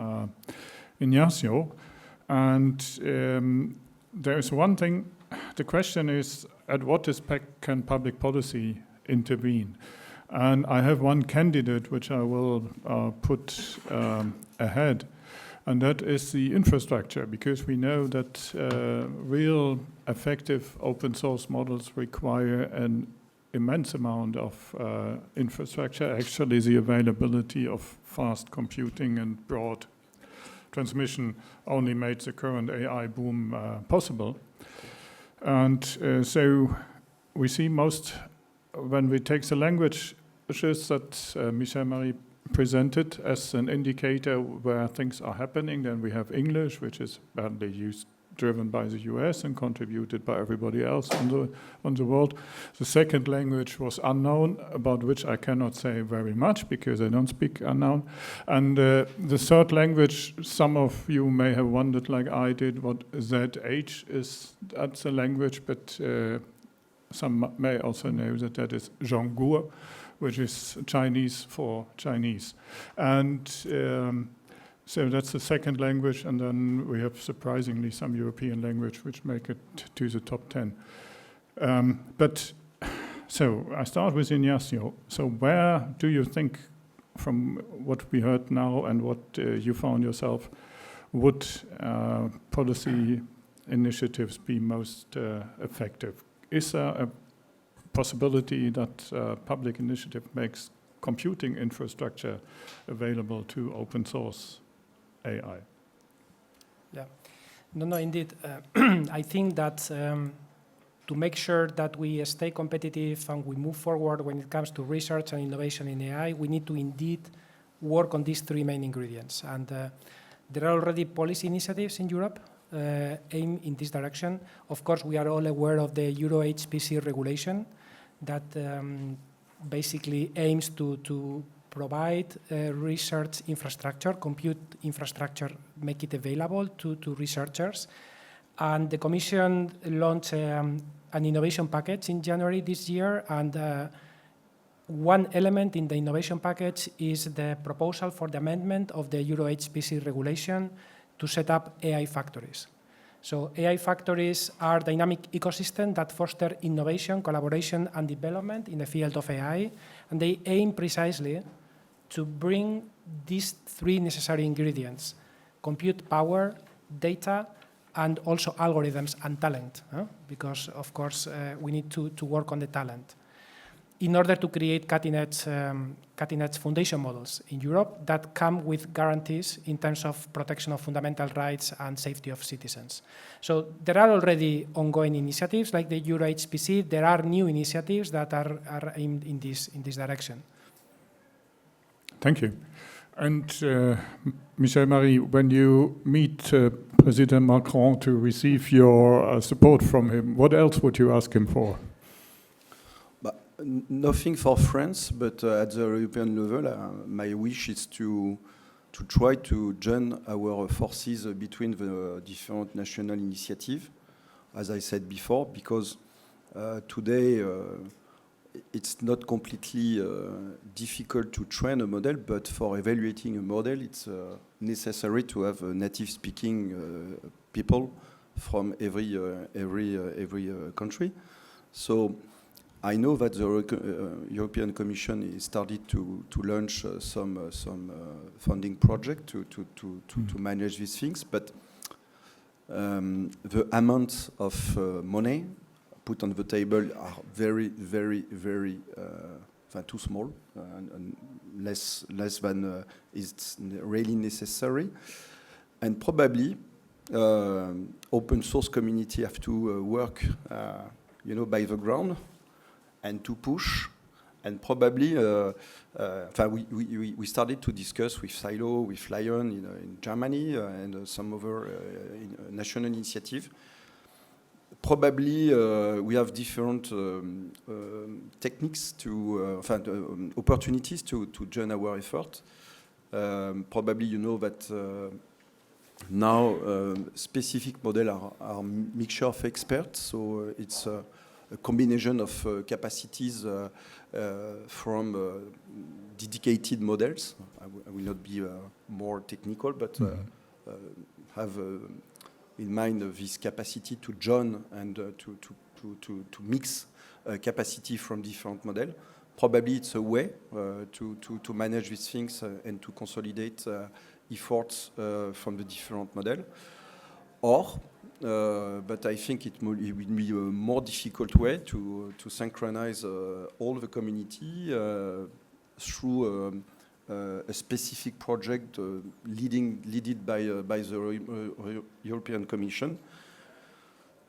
S1: Ignacio. And there is one thing. The question is, at what aspect can public policy intervene? And I have one candidate which I will put ahead, and that is the infrastructure, because we know that real effective open source models require an immense amount of infrastructure, actually the availability of fast computing and broad transmission only made the current AI boom possible. And so we see when we take the languages that Michel-Marie presented as an indicator where things are happening, then we have English, which is badly used, driven by the US and contributed by everybody else on the world. The second language was unknown, about which I cannot say very much because I don't speak unknown. And the third language, some of you may have wondered, like I did, what ZH is. That's a language, but some may also know that is Zhongguo, which is Chinese for Chinese. And so that's the second language, and then we have surprisingly some European language which make it to the top 10. So I start with Ignacio. So where do you think, from what we heard now and what you found yourself, would policy initiatives be most effective? Is there a possibility that public initiative makes computing infrastructure available to open source AI?
S3: Yeah, no, indeed. I think that to make sure that we stay competitive and we move forward when it comes to research and innovation in AI, we need to indeed work on these 3 main ingredients. And there are already policy initiatives in Europe aimed in this direction. Of course, we are all aware of the Euro HPC regulation that basically aims to provide research infrastructure, compute infrastructure, make it available to researchers. And the Commission launched an innovation package in January this year, and one element in the innovation package is the proposal for the amendment of the Euro HPC regulation to set up AI factories. So AI factories are dynamic ecosystems that foster innovation, collaboration, and development in the field of AI, and they aim precisely to bring these 3 necessary ingredients: compute power, data, and also algorithms and talent, because, of course, we need to work on the talent in order to create cutting-edge foundation models in Europe that come with guarantees in terms of protection of fundamental rights and safety of citizens. So there are already ongoing initiatives like the Euro HPC. There are new initiatives that are aimed in this direction.
S1: Thank you. And Michel-Marie, when you meet President Macron to receive your support from him, what else would you ask him for?
S4: Nothing for France, but at the European level, my wish is to try to join our forces between the different national initiatives, as I said before, because today it's not completely difficult to train a model, but for evaluating a model, it's necessary to have native speaking people from every country. So I know that the European Commission is started to launch some funding project to manage these things, but the amount of money put on the table are very too small and less than is really necessary, and probably open source community have to work by the ground and to push, and probably we started to discuss with Silo, with Lion in Germany and some other national initiative. Probably we have different techniques opportunities to join our effort. Probably you know that now specific models are mixture of experts, so it's a combination of capacities from dedicated models. I will not be more technical, but have in mind this capacity to join and to mix capacity from different models. Probably it's a way to manage these things and to consolidate efforts from the different models. But I think it will be a more difficult way to synchronize all the community through a specific project led by the European Commission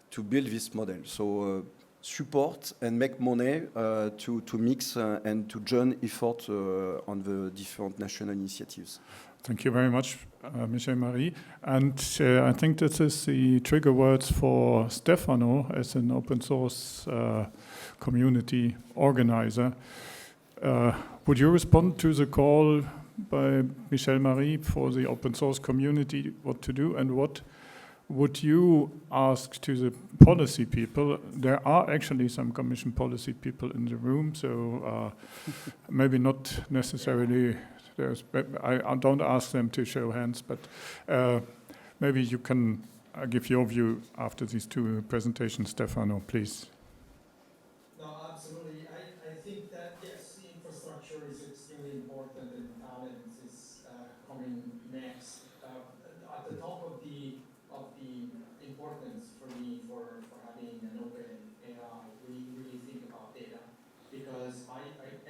S4: to build this model. So support and make money to mix and to join effort on the different national initiatives.
S1: Thank you very much, Michel-Marie. And I think this is the trigger words for Stefano as an open source community organizer. Would you respond to the call by Michel-Marie for the open source community, what to do, and what would you ask to the policy people? There are actually some Commission policy people in the room, so maybe not necessarily. I don't ask them to show hands, but maybe you can give your view after these two presentations. Stefano, please.
S2: No, absolutely. I think that, yes, the infrastructure is extremely important and talent is coming next. At the top of the importance for me for having an open AI, we really think about data, because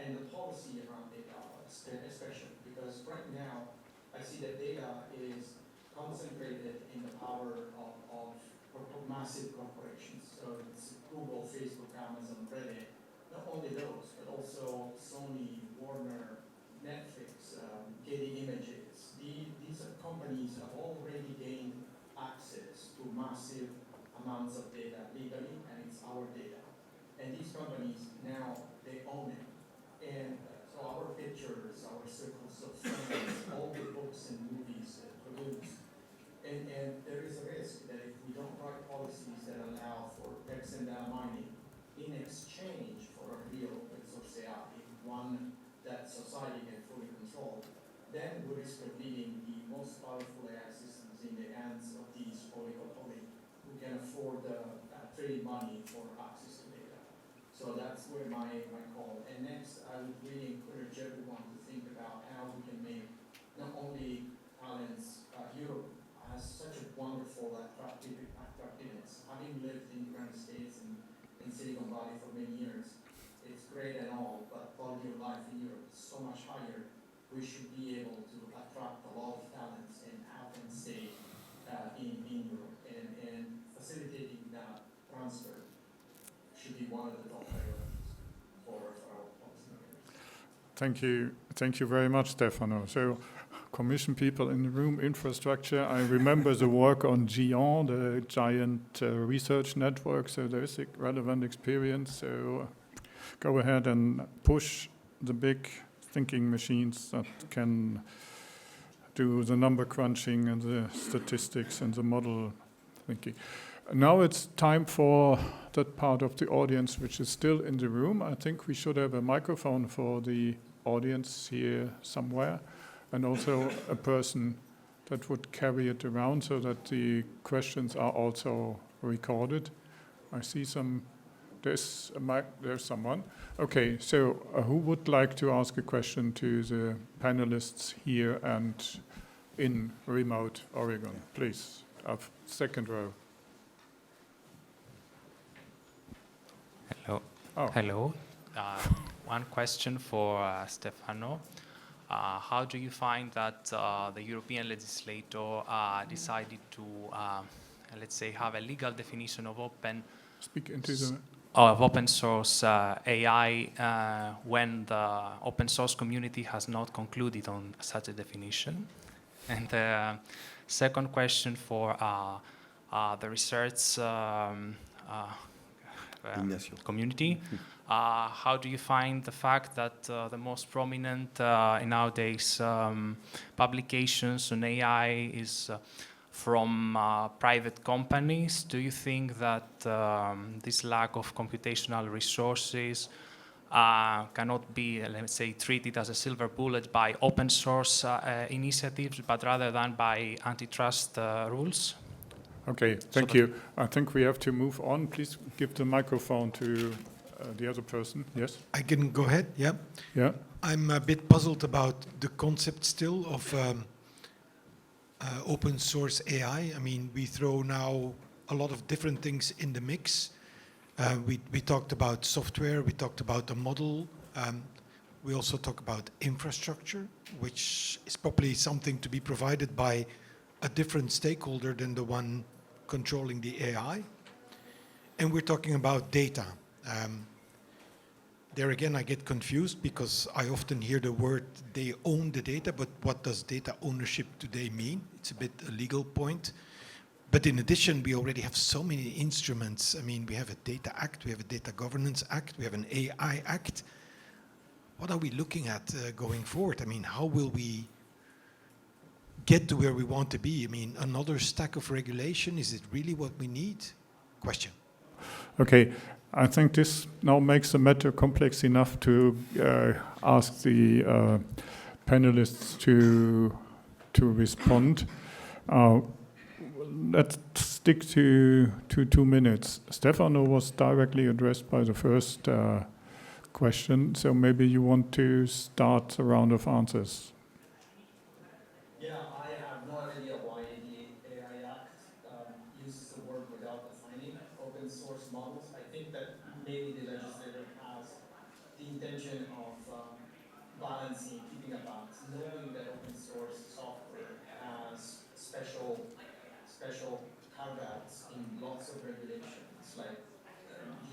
S2: and the policy around data, especially because right now I see that data is concentrated in the power of massive corporations. So it's Google, Facebook, Amazon, Reddit. Not only those, but also Sony, Warner, Netflix, Getty Images. These companies have already gained access to massive amounts of data legally, and it's our data. And these companies now, they own it. And so our pictures, our circles of friends, all the books and movies produced. And there is a risk that if we don't write policies that allow for text and data mining in exchange for a real open source AI, one that society can fully control, then we risk of leaving the most powerful AI systems in the hands of these oligopoly who can afford trading money for access to data. So that's where my call. And next, I would really encourage everyone to think about how we can make not only talents, Europe has such a wonderful attractiveness. Having lived in the United States and in Silicon Valley for many years, it's great and all, but quality of life in Europe is so much higher. We should be able to attract a lot of talents and have them stay in Europe. And facilitating that transfer should be one of the top priorities for our policymakers.
S1: Thank you very much, Stefano. So, Commission people in the room, infrastructure. I remember the work on GIAN, the giant research network. So there is a relevant experience. So go ahead and push the big thinking machines that can do the number crunching and the statistics and the model thinking. Now it's time for that part of the audience which is still in the room. I think we should have a microphone for the audience here somewhere, and also a person that would carry it around so that the questions are also recorded. I see there's a mic, there's someone. Okay, so who would like to ask a question to the panelists here and in remote Oregon? Please, second row.
S5: Hello.
S1: Oh.
S5: Hello. One question for Stefano. How do you find that the European legislator decided to, let's say, have a legal definition of
S1: Speak into the...
S5: open source AI when the open source community has not concluded on such a definition? And the second question for the research community. How do you find the fact that the most prominent nowadays publications on AI is from private companies? Do you think that this lack of computational resources cannot be, let's say, treated as a silver bullet by open source initiatives, but rather than by antitrust rules?
S1: Okay, thank you. I think we have to move on. Please give the microphone to the other person. Yes?
S6: I can go ahead, yeah.
S1: Yeah.
S6: I'm a bit puzzled about the concept still of open source AI. I mean, we throw now a lot of different things in the mix. We talked about software, we talked about the model. We also talk about infrastructure, which is probably something to be provided by a different stakeholder than the one controlling the AI. And we're talking about data. There again, I get confused because I often hear the word they own the data, but what does data ownership today mean? It's a bit a legal point. But in addition, we already have so many instruments. I mean, we have a Data Act, we have a Data Governance Act, we have an AI Act. What are we looking at going forward? I mean, how will we get to where we want to be? I mean, another stack of regulation, is it really what we need? Question.
S1: Okay, I think this now makes the matter complex enough to ask the panelists to respond. Let's stick to 2 minutes. Stefano was directly addressed by the first question, so maybe you want to start a round of answers.
S2: Yeah, I have no idea why the AI Act uses the word without defining open source models. I think that maybe the legislator has the intention of balancing, keeping a balance, knowing that open source software has special carve-outs in lots of regulations, like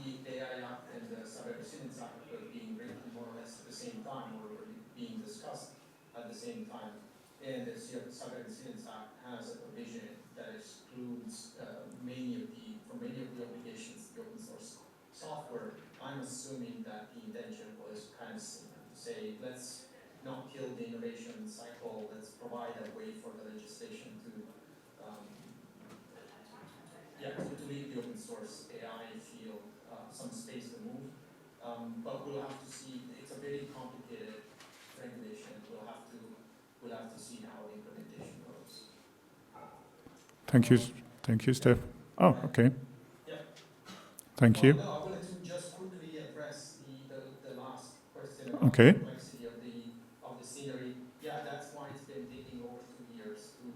S2: the AI Act and the Cyber Resilience Act were being written more or less at the same time, or were being discussed at the same time. And the Cyber Resilience Act has a provision that excludes many of the obligations of the open source software. I'm assuming that the intention was kind of similar, to say, let's not kill the innovation cycle, let's provide a way for the legislation to leave the open source AI field some space to move. But we'll have to see. It's a very complicated regulation. We'll have to see how the implementation goes.
S1: Thank you, Steph. Oh, okay.
S2: Yeah.
S1: Thank you.
S2: No, I wanted to just quickly address the last question about
S1: Okay.
S2: the complexity of the scenery. Yeah, that's why it's been taking over 2 years to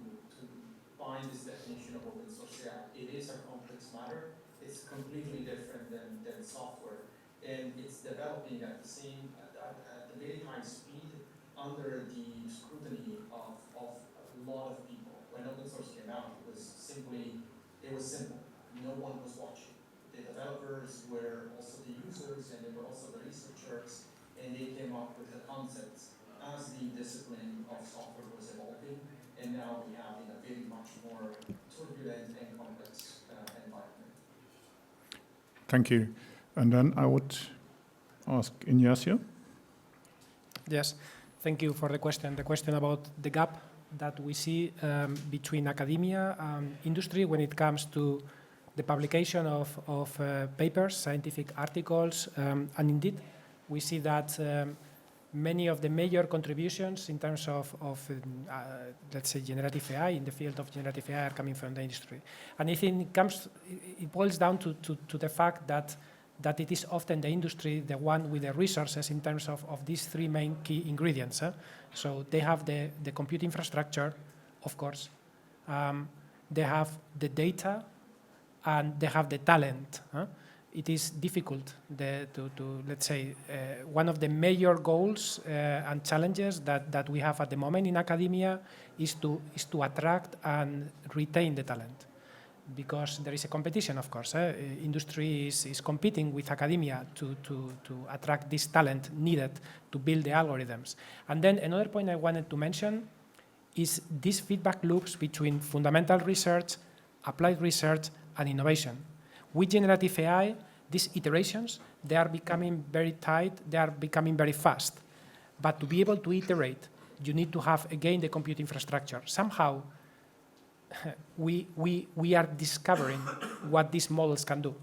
S2: find this definition of open source AI. It is a complex matter. It's completely different than software, and it's developing at the very high speed under the scrutiny of a lot of people. When open source came out, it was simple. No one was watching. The developers were also the users, and they were also the researchers, and they came up with the concepts as the discipline of software was evolving, and now we have in a very much more turbulent and complex environment.
S1: Thank you. And then I would ask Ignacio.
S3: Yes, thank you for the question. The question about the gap that we see between academia and industry when it comes to the publication of papers, scientific articles, and indeed, we see that many of the major contributions in terms of let's say, generative AI, in the field of generative AI, are coming from the industry. And I think it boils down to the fact that it is often the industry, the one with the resources in terms of these three main key ingredients. So they have the compute infrastructure, of course, they have the data, and they have the talent. It is difficult to let's say, one of the major goals and challenges that we have at the moment in academia is to attract and retain the talent, because there is a competition, of course. Industry is competing with academia to attract this talent needed to build the algorithms. And then another point I wanted to mention is these feedback loops between fundamental research, applied research, and innovation. With generative AI, these iterations, they are becoming very tight, they are becoming very fast. But to be able to iterate, you need to have, again, the compute infrastructure. Somehow, we are discovering what these models can do.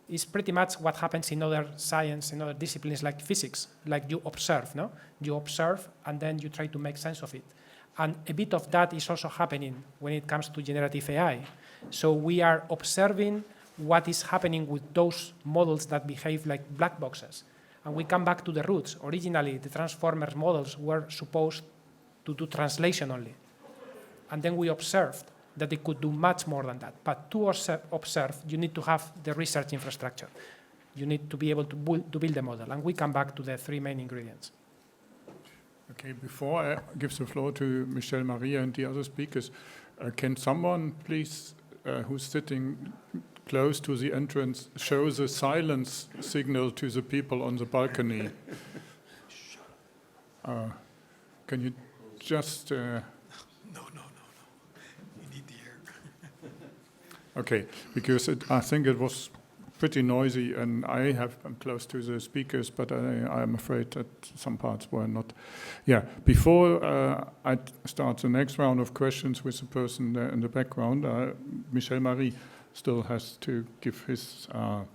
S3: It's pretty much what happens in other science, in other disciplines like physics, like you observe, no? You observe, and then you try to make sense of it. And a bit of that is also happening when it comes to generative AI. So we are observing what is happening with those models that behave like black boxes. And we come back to the roots. Originally, the Transformers models were supposed to do translation only. And then we observed that they could do much more than that. But to observe, you need to have the research infrastructure. You need to be able to build the model. And we come back to the three main ingredients.
S1: Okay, before I give the floor to Michelle Maria and the other speakers, can someone please, who's sitting close to the entrance, show the silence signal to the people on the balcony? Can you just...
S6: No. We need the air.
S1: Okay, because I think it was pretty noisy, and I'm close to the speakers, but I'm afraid that some parts were not. Yeah, before I start the next round of questions with the person there in the background, Michel Marie still has to give his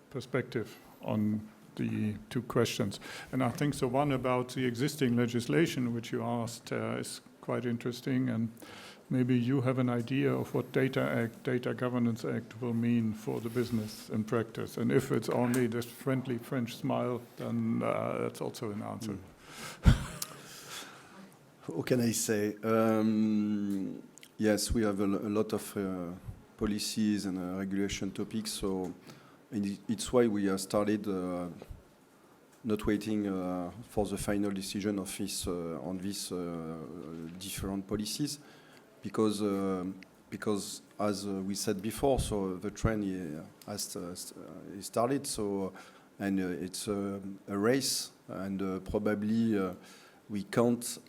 S1: perspective on the two questions. And I think the one about the existing legislation, which you asked, is quite interesting, and maybe you have an idea of what Data Governance Act will mean for the business in practice. And if it's only this friendly French smile, then that's also an answer.
S4: What can I say? Yes, we have a lot of policies and regulation topics, so it's why we have started not waiting for the final decision of this on these different policies. Because as we said before, so the trend has started. So, and it's a race, and probably we can't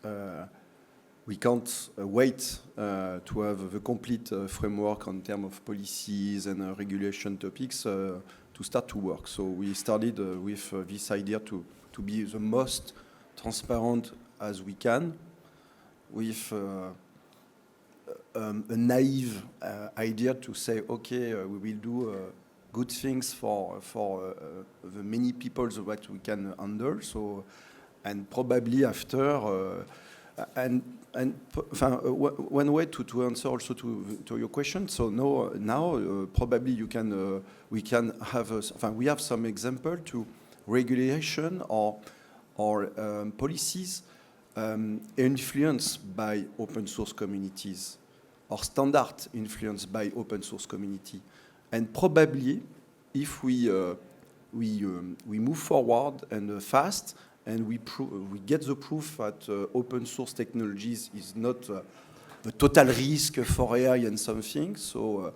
S4: wait to have the complete framework on terms of policies and regulation topics to start to work. So we started with this idea to be the most transparent as we can, with a naive idea to say, okay, we will do good things for the many people that we can handle. So, and probably after, one way to answer also to your question. So now probably we can have we have some example to regulation or policies influenced by open source communities, or standard influenced by open source community. And probably if we move forward and fast, and we get the proof that open source technologies is not a total risk for AI and something, so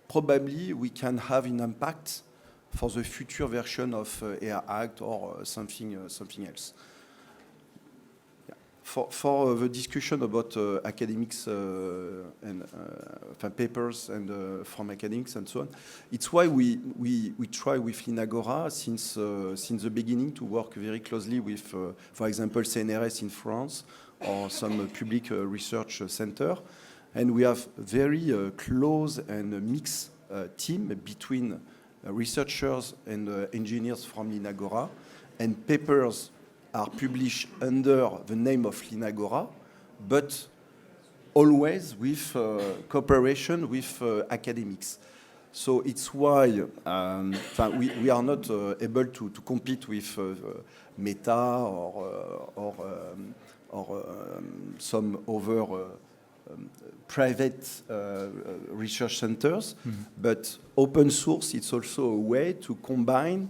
S4: probably we can have an impact for the future version of AI Act or something else. For the discussion about academics and papers and from academics and so on, it's why we try within Agora since the beginning to work very closely with, for example, CNRS in France or some public research center, and we have very close and mixed team between researchers and engineers from Linagora, and papers are published under the name of Linagora, but always with cooperation with academics. So it's why we are not able to compete with Meta or some other private research centers. But open source, it's also a way to combine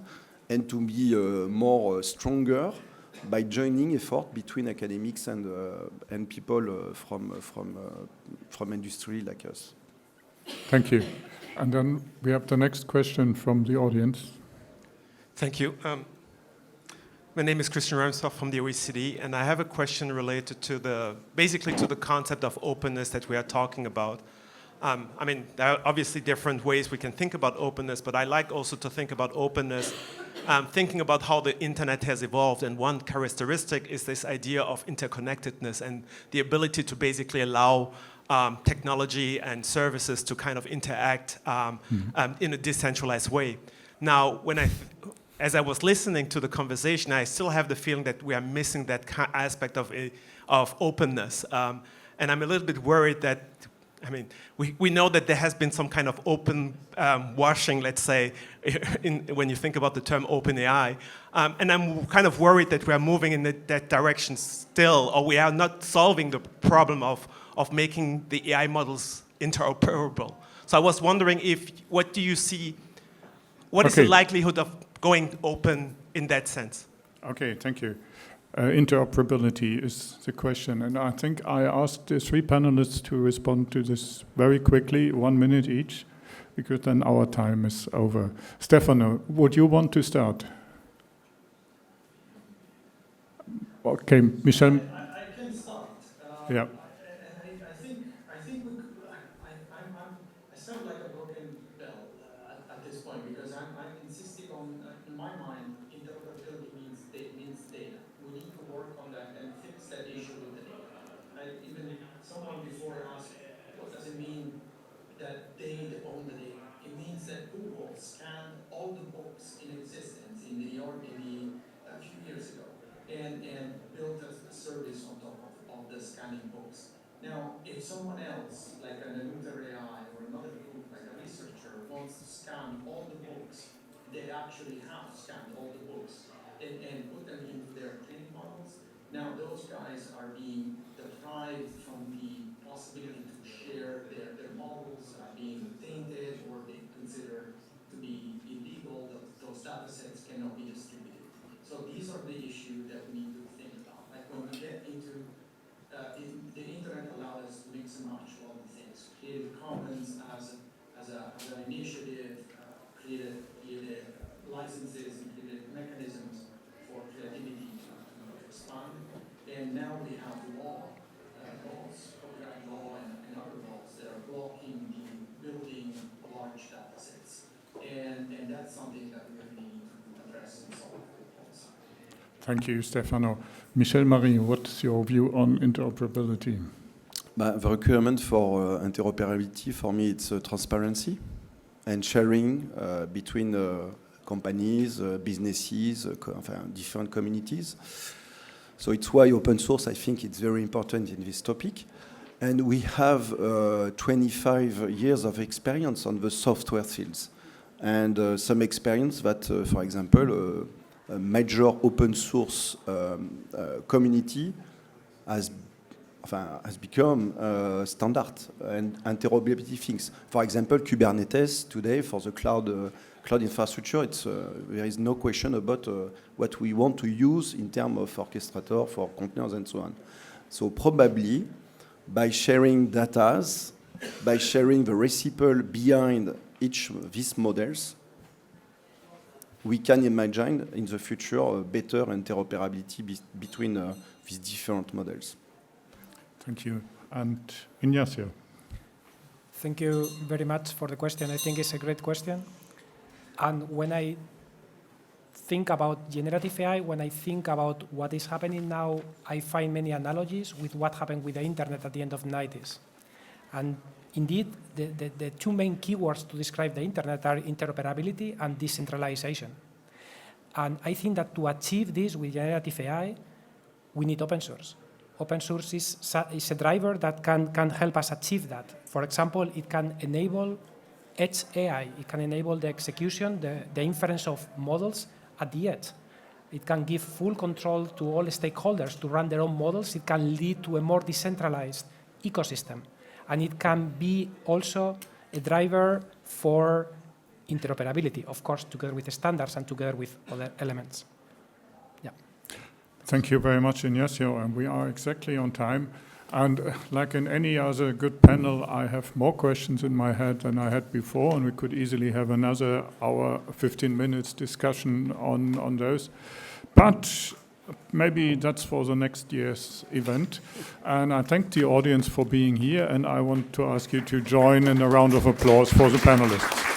S4: and to be more stronger by joining effort between academics and people from industry like us.
S1: Thank you. And then we have the next question from the audience.
S7: Thank you. My name is Christian Ramsdorff from the OECD, and I have a question related to basically to the concept of openness that we are talking about. I mean, there are obviously different ways we can think about openness, but I like also to think about openness, thinking about how the internet has evolved. And one characteristic is this idea of interconnectedness and the ability to basically allow technology and services to kind of interact in a decentralized way. Now, as I was listening to the conversation, I still have the feeling that we are missing that aspect of openness. And I'm a little bit worried that, I mean, we know that there has been some kind of open washing, let's say, when you think about the term OpenAI. And I'm kind of worried that we are moving in that direction still, or we are not solving the problem of making the AI models interoperable. So I was wondering what do you see, what is the likelihood of going open in that sense?
S1: Okay, thank you. Interoperability is the question, and I think I asked the three panelists to respond to this very quickly, 1 minute each, because then our time is over. Stefano, would you want to start? Okay, Michel.
S8: I can start.
S1: Yeah.
S8: I sound like a broken bell at this point because I'm insisting on, in my mind, interoperability means data. We need to work on that and fix that issue with the data. Even someone before asked, what does it mean that they own the data? It means that Google scanned all the books in existence in the a few years ago and built a service on top of the scanning books. Now, if someone else, like an intransparent or another group, like a researcher, wants to scan all the books, they actually have scanned all the books and put them into their training models. Now, those guys are being deprived from the possibility to share their models, are being tainted or they consider to be illegal. Those data sets cannot be distributed. So these are the issues that we need to think about. Like when we get into the internet allowed us to mix and match all the things. Created Commons as an initiative, created licenses and created mechanisms for creativity to expand. And now we have laws, copyright law and other laws that are blocking the building large data sets. And that's something that we really need to address and solve also.
S1: Thank you, Stefano. Michel-Marie, what's your view on interoperability?
S4: The requirement for interoperability, for me, it's transparency and sharing between companies, businesses, different communities. So it's why open source, I think it's very important in this topic. And we have 25 years of experience on the software fields. And some experience that, for example, a major open source community has become standard and interoperability things. For example, Kubernetes today for the cloud infrastructure, there is no question about what we want to use in terms of orchestrator for containers and so on. So probably by sharing data, by sharing the recipe behind each of these models, we can imagine in the future better interoperability between these different models.
S1: Thank you. And Ignacio.
S3: Thank you very much for the question. I think it's a great question. And when I think about generative AI, when I think about what is happening now, I find many analogies with what happened with the internet at the end of the 90s. And indeed, the two main keywords to describe the internet are interoperability and decentralization. And I think that to achieve this with generative AI, we need open source. Open source is a driver that can help us achieve that. For example, it can enable edge AI. It can enable the execution, the inference of models at the edge. It can give full control to all stakeholders to run their own models. It can lead to a more decentralized ecosystem. And it can be also a driver for interoperability, of course, together with the standards and together with other elements. Yeah.
S1: Thank you very much, Ignacio, and we are exactly on time. And like in any other good panel, I have more questions in my head than I had before, and we could easily have another hour, 15 minutes discussion on those. But maybe that's for the next year's event. And I thank the audience for being here, and I want to ask you to join in a round of applause for the panelists.